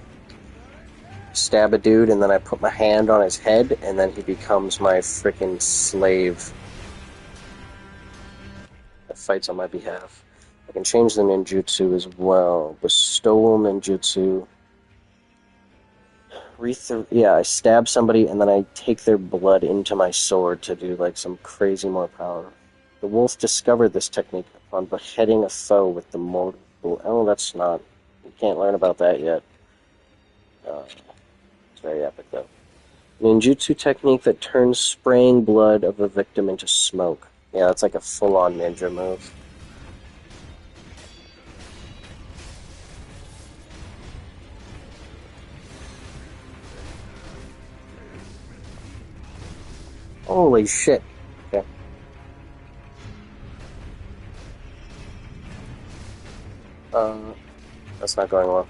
Stab a dude, and then I put my hand on his head, and then he becomes my freaking slave that fights on my behalf. I can change the ninjutsu as well. Bestowal ninjutsu. Yeah, I stab somebody, and then I take their blood into my sword to do, like, some crazy more power. The wolf discovered this technique upon beheading a foe with the mortal... Oh, that's not... You can't learn about that yet. It's very epic, though. Ninjutsu technique that turns spraying blood of a victim into smoke. Yeah, that's like a full-on ninja move. Holy shit. Okay. That's not going well.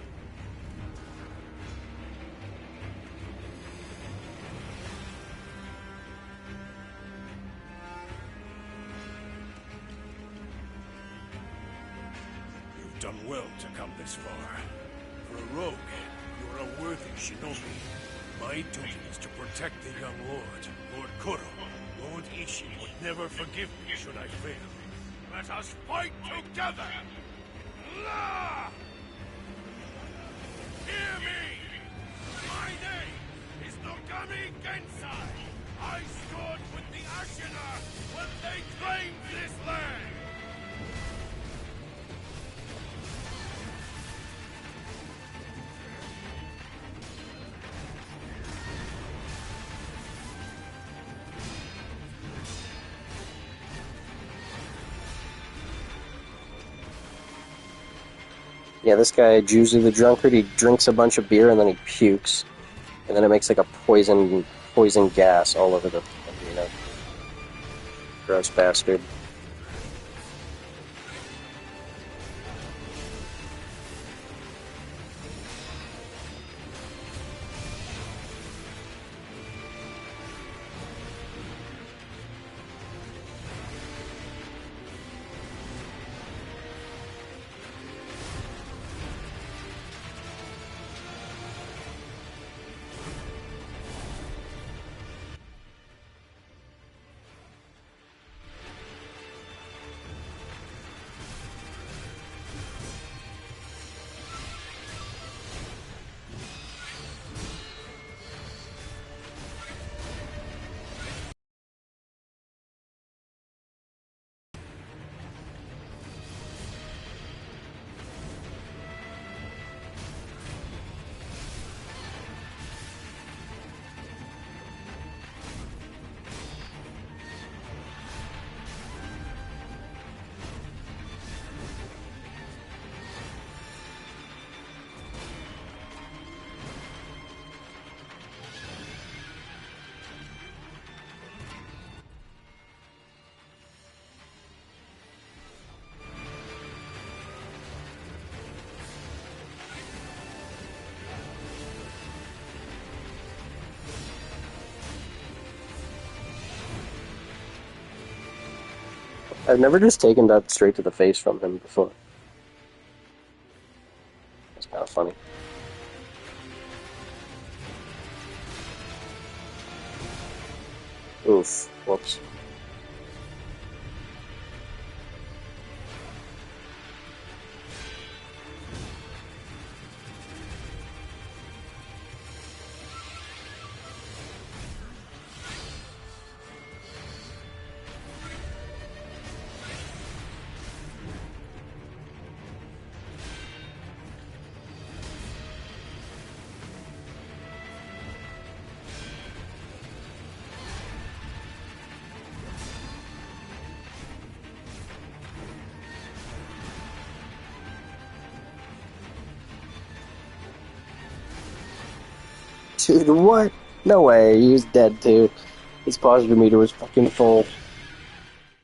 You've done well to come this far. For a rogue, you're a worthy shinobi. My duty is to protect the young lord, Lord Kuro. Lord Ishin would never forgive me should I fail. Let us fight together! La! Hear me! My name is Nogami Gensai! I stood with the Ashina when they claimed this land! Yeah, this guy, Juzu the Drunkard, he drinks a bunch of beer and then he pukes. And then it makes like a poison gas all over the arena. Gross bastard. I've never just taken that straight to the face from him before. That's kind of funny. Oof. Whoops. Dude, what? No way, he's dead too. His posture meter was fucking full.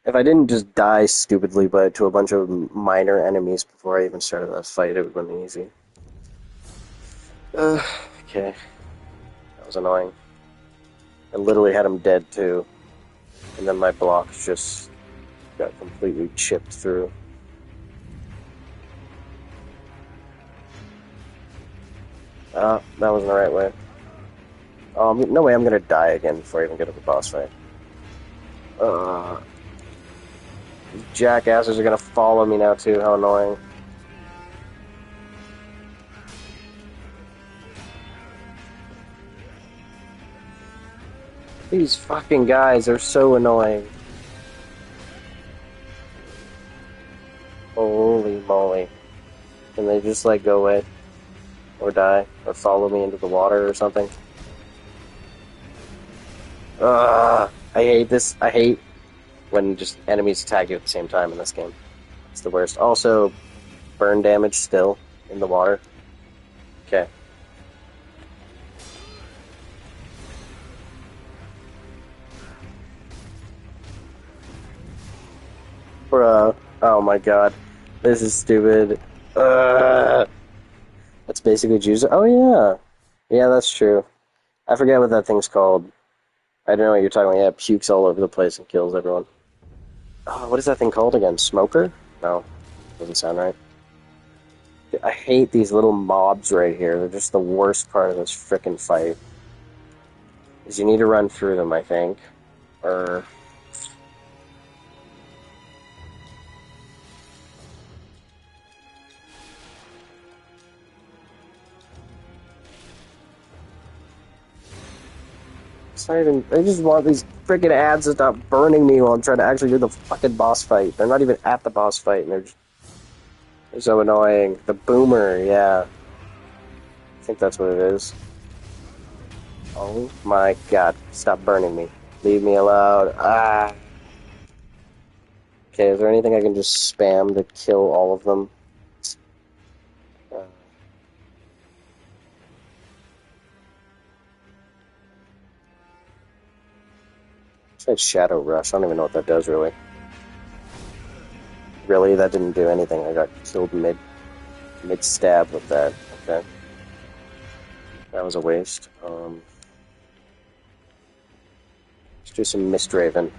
If I didn't just die stupidly but to a bunch of minor enemies before I even started that fight, it would have been easy. Okay. That was annoying. I literally had him dead too. And then my blocks just got completely chipped through. That wasn't the right way. No way I'm gonna die again before I even get to the boss fight. These jackasses are gonna follow me now too, how annoying. These fucking guys are so annoying. Holy moly. Can they just like go away? Or die? Or follow me into the water or something? I hate this. I hate when just enemies attack you at the same time in this game. It's the worst. Also, burn damage still in the water. Okay. Bruh. Oh my god. This is stupid. That's basically juice. Oh yeah. Yeah, that's true. I forget what that thing's called. I don't know what you're talking about. Yeah, it pukes all over the place and kills everyone. Oh, what is that thing called again? Smoker? No. Doesn't sound right. I hate these little mobs right here. They're just the worst part of this frickin' fight. Is you need to run through them, I think. Or... It's not even... I just want these frickin' ads to stop burning me while I'm trying to actually do the fucking boss fight. They're not even at the boss fight, and they're so annoying. The boomer, yeah. I think that's what it is. Oh my god. Stop burning me. Leave me alone. Ah. Okay, is there anything I can just spam to kill all of them? Tried Shadow Rush. I don't even know what that does, really. Really? That didn't do anything. I got killed mid-stab with that. Okay. That was a waste. Let's do some Mistraven.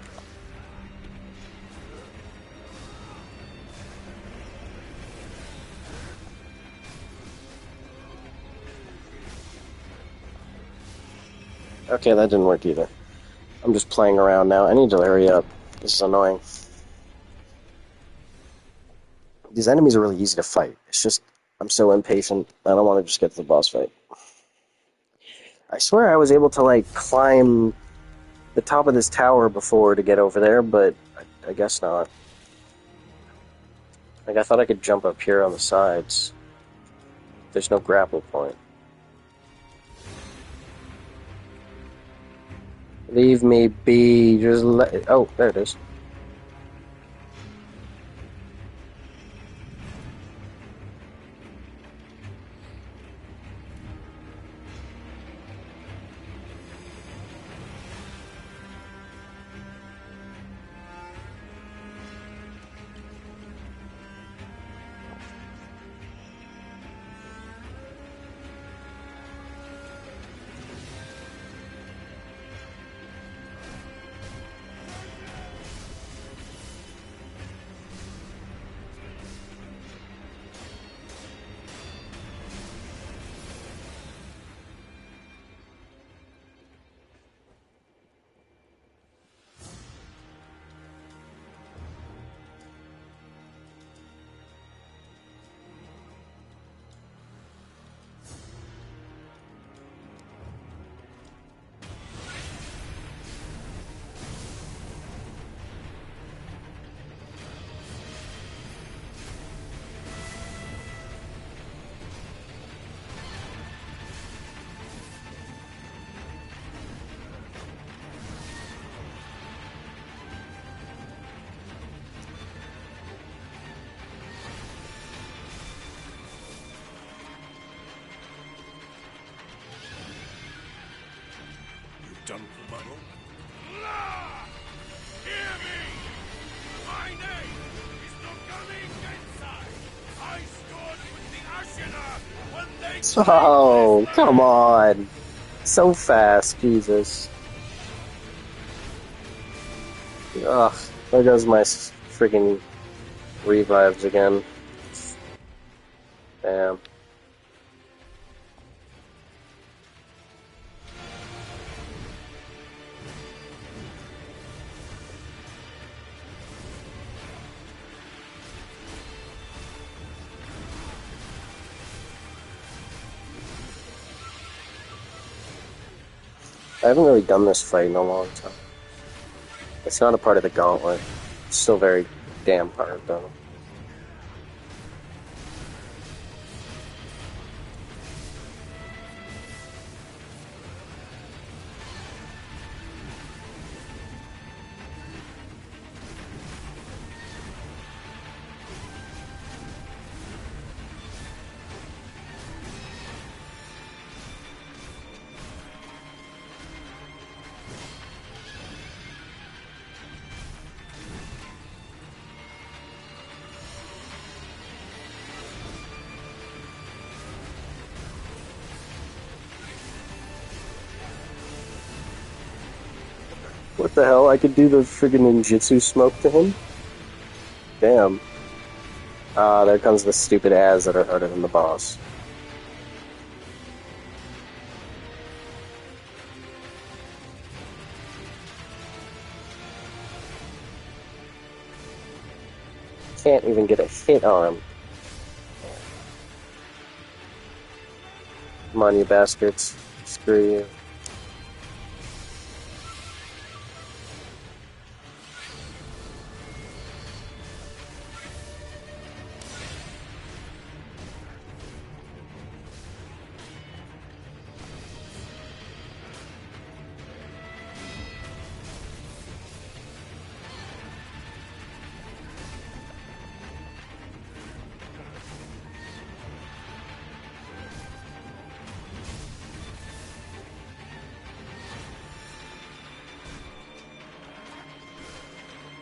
Okay, that didn't work either. I'm just playing around now. I need to hurry up. This is annoying. These enemies are really easy to fight. It's just, I'm so impatient. I don't want to just get to the boss fight. I swear I was able to, like, climb the top of this tower before to get over there, but I guess not. Like, I thought I could jump up here on the sides. There's no grapple point. Leave me be. Just let... Oh, there it is. Done for my own. Hear me! My name is Nogami Gensai. I stood with the Ashina when they... Oh, come on. So fast, Jesus. Ugh, there goes my freaking revives again. Damn. I haven't really done this fight in a long time. It's not a part of the gauntlet. It's still very damn hard, though. What the hell? I could do the friggin' ninjutsu smoke to him? Damn. Ah, there comes the stupid ads that are harder than the boss. Can't even get a hit on him. Come on, you bastards. Screw you.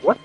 What?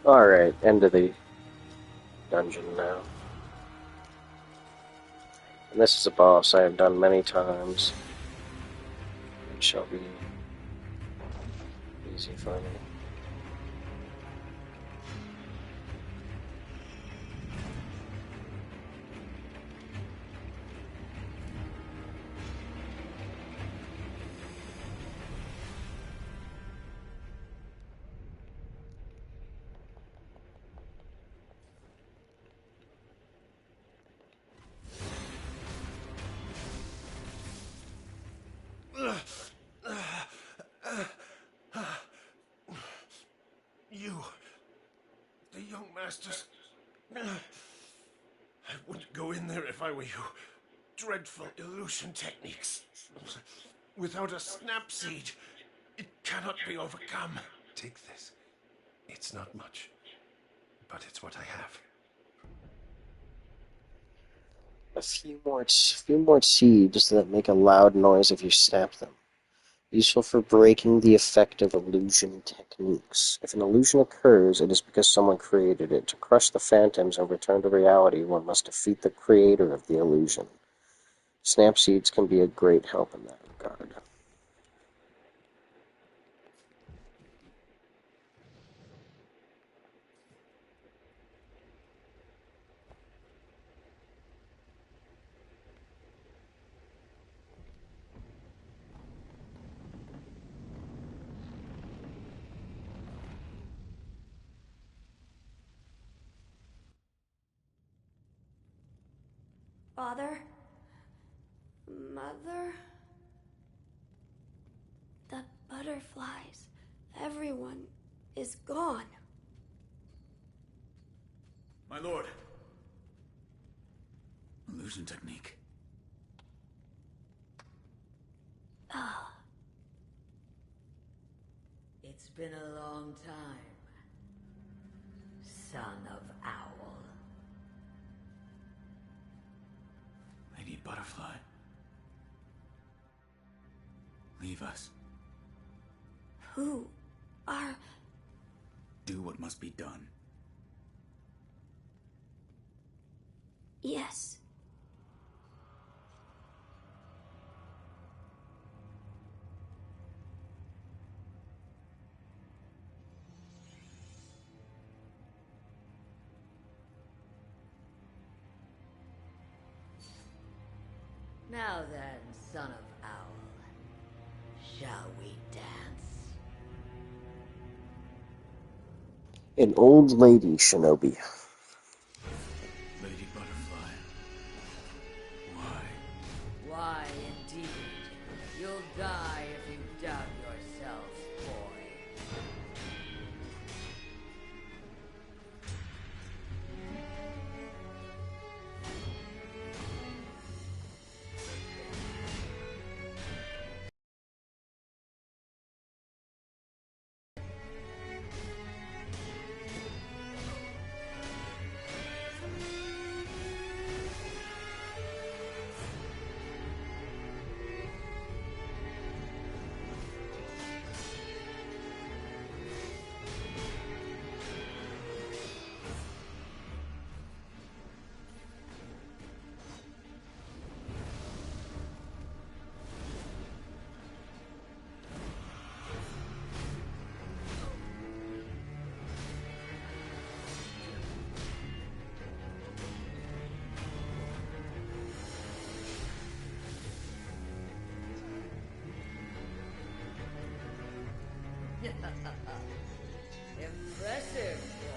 Alright, end of the dungeon now. And this is a boss I have done many times. It shall be easy for me. You, the young masters. I wouldn't go in there if I were you. Dreadful illusion techniques. Without a snap seed, it cannot be overcome. Take this. It's not much, but it's what I have. A few more seeds that make a loud noise if you snap them. Useful for breaking the effect of illusion techniques. If an illusion occurs, it is because someone created it. To crush the phantoms and return to reality, one must defeat the creator of the illusion. Snap seeds can be a great help in that regard. Father? Mother? The butterflies. Everyone is gone. My lord. Illusion technique. Ah. It's been a long time, son of Owl. Lady Butterfly. Leave us. Who are... Do what must be done. Yes. Now then, son of Owl, shall we dance? An old lady shinobi. Lady Butterfly. Why? Why, indeed? You'll die if you doubt yourself, boy. Impressive, boy.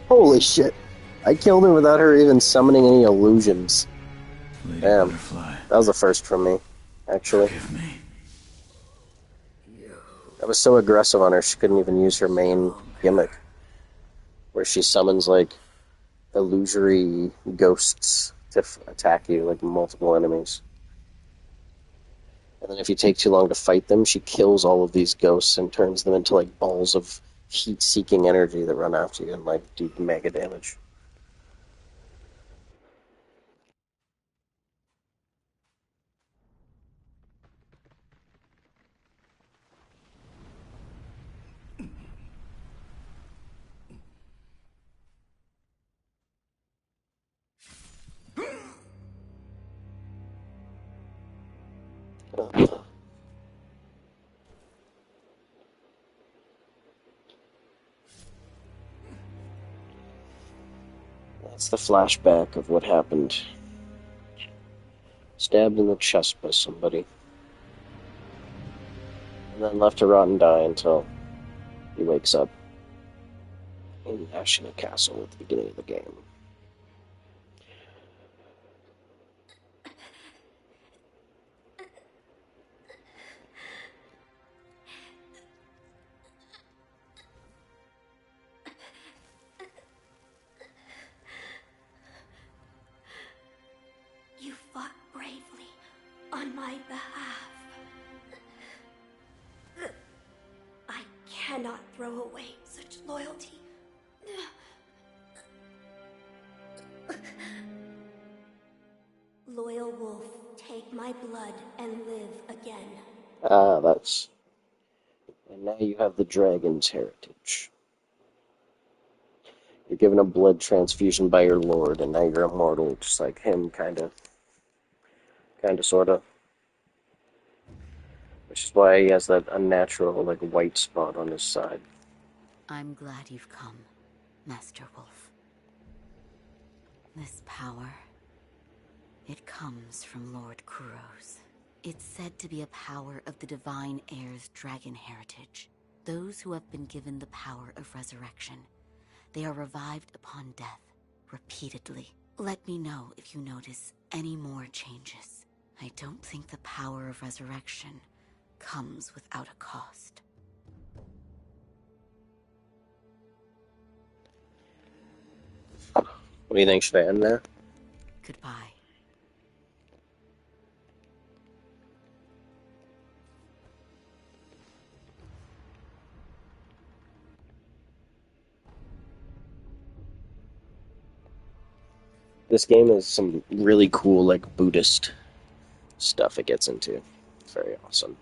Holy shit. I killed her without her even summoning any illusions. Lady Damn. Butterfly. That was a first for me, actually. Forgive me. I was so aggressive on her, she couldn't even use her main gimmick. Where she summons, like, illusory ghosts to attack you, like multiple enemies. And then if you take too long to fight them, she kills all of these ghosts and turns them into, like, balls of heat-seeking energy that run after you and, like, do mega damage. That's the flashback of what happened. Stabbed in the chest by somebody. And then left to rot and die until he wakes up in Ashina Castle at the beginning of the game. You fought bravely on my behalf. I cannot throw away such loyalty. Loyal wolf, take my blood and live again. Ah, that's... And now you have the dragon's heritage. You're given a blood transfusion by your lord, and now you're immortal, just like him, kinda, sorta. Which is why he has that unnatural, like, white spot on his side. I'm glad you've come, Master Wolf. This power, it comes from Lord Kuros. It's said to be a power of the Divine Heir's dragon heritage. Those who have been given the power of resurrection, they are revived upon death, repeatedly. Let me know if you notice any more changes. I don't think the power of resurrection comes without a cost. What do you think? Should I end there? Goodbye. This game has some really cool, like, Buddhist stuff it gets into. It's very awesome.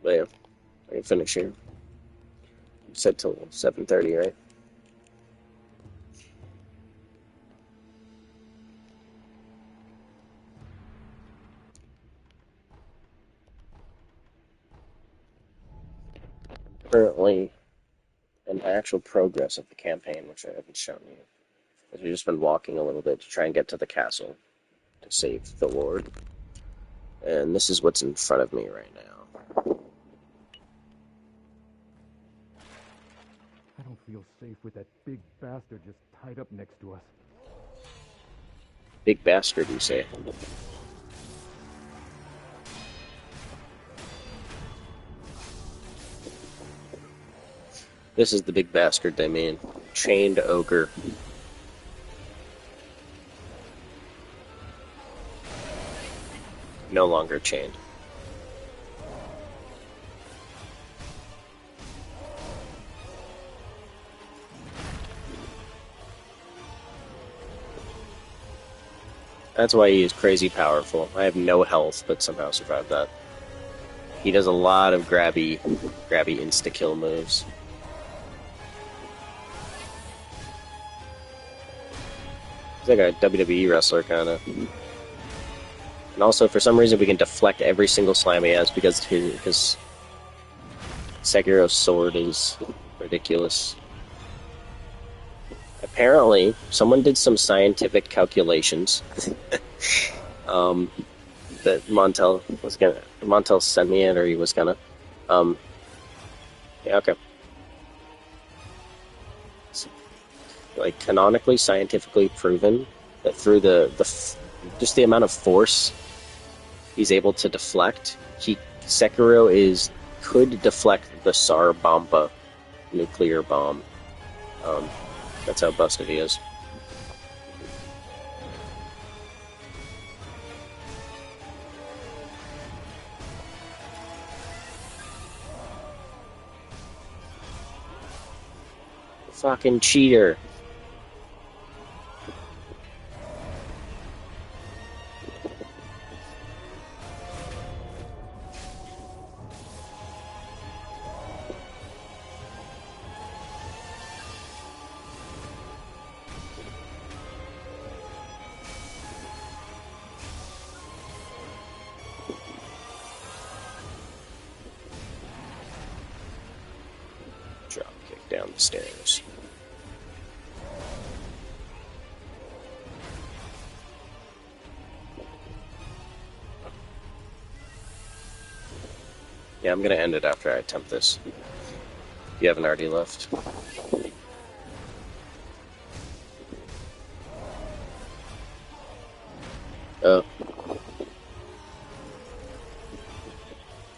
But yeah, I can finish here. You said till 7:30, right? Currently, an actual progress of the campaign, which I haven't shown you. Because we've just been walking a little bit to try and get to the castle to save the Lord. And this is what's in front of me right now. I don't feel safe with that big bastard just tied up next to us. Big bastard, you say? This is the big bastard they mean. Chained ogre. No longer chained. That's why he is crazy powerful. I have no health, but somehow survived that. He does a lot of grabby insta-kill moves. He's like a WWE wrestler, kind of. And also, for some reason, we can deflect every single slam he has because Sekiro's sword is ridiculous. Apparently, someone did some scientific calculations that Montel sent me it, or he was gonna. Yeah, okay. It's, like, canonically, scientifically proven that through just the amount of force he's able to deflect, Sekiro could deflect the Tsar Bomba nuclear bomb. That's how busted he is. Fucking cheater. Drop kick down the stairs. Yeah, I'm gonna end it after I attempt this. If you haven't already left.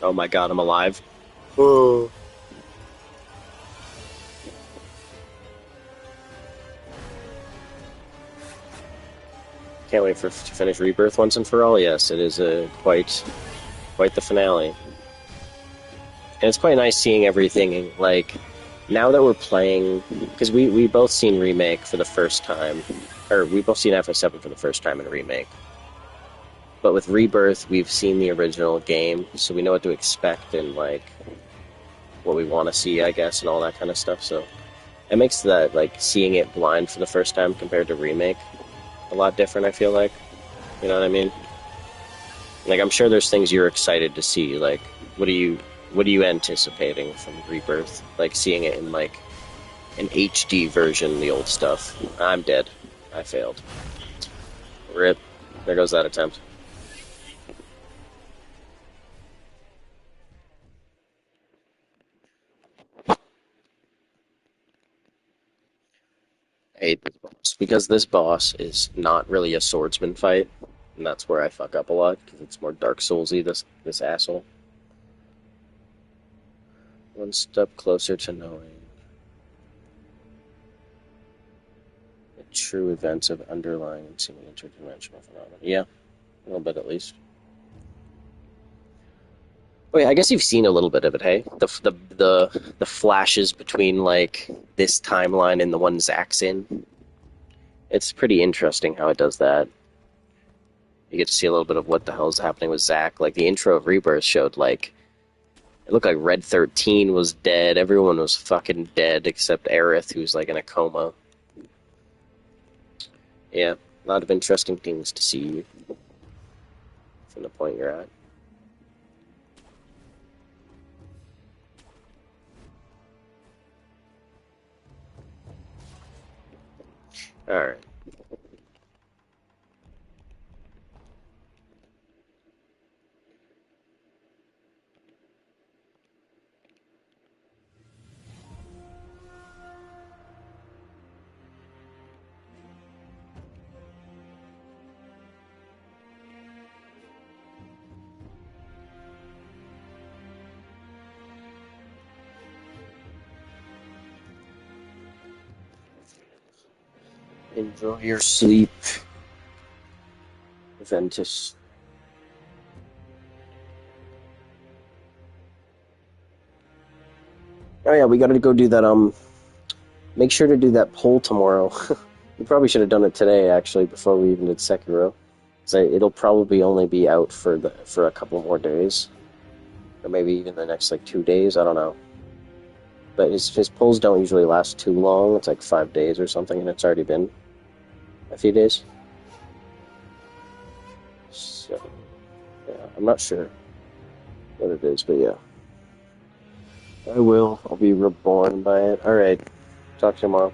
Oh my god, I'm alive. Oh. Can't wait to finish Rebirth once and for all. Yes, it is quite the finale. And it's quite nice seeing everything, like, now that we're playing, because we both seen Remake for the first time, or we both seen FS7 for the first time in Remake. But with Rebirth, we've seen the original game, so we know what to expect and, like, what we want to see, I guess, and all that kind of stuff, so it makes that, like, seeing it blind for the first time compared to Remake a lot different, I feel like. You know what I mean? Like, I'm sure there's things you're excited to see, like, what are you anticipating from Rebirth? Like, seeing it in, like, an HD version, the old stuff. I'm dead. I failed. RIP. There goes that attempt. I hate this boss. Because this boss is not really a swordsman fight, and that's where I fuck up a lot, because it's more Dark Souls-y, this asshole. One step closer to knowing the true events of underlying and seeming interdimensional phenomena. Yeah, a little bit at least. Oh yeah, I guess you've seen a little bit of it, hey? The flashes between, like, this timeline and the one Zack's in. It's pretty interesting how it does that. You get to see a little bit of what the hell's happening with Zack. Like, the intro of Rebirth showed, like, it looked like Red 13 was dead. Everyone was fucking dead except Aerith, who's, like, in a coma. Yeah, a lot of interesting things to see from the point you're at. Alright. Enjoy your sleep, Ventus. Oh yeah, we gotta go do that, make sure to do that poll tomorrow. We probably should have done it today, actually, before we even did Sekiro. So it'll probably only be out for a couple more days, or maybe even the next like 2 days. I don't know. But his pulls don't usually last too long. It's like 5 days or something, and it's already been a few days. So yeah, I'm not sure what it is, but yeah, I will. I'll be reborn by it. All right, talk to you tomorrow.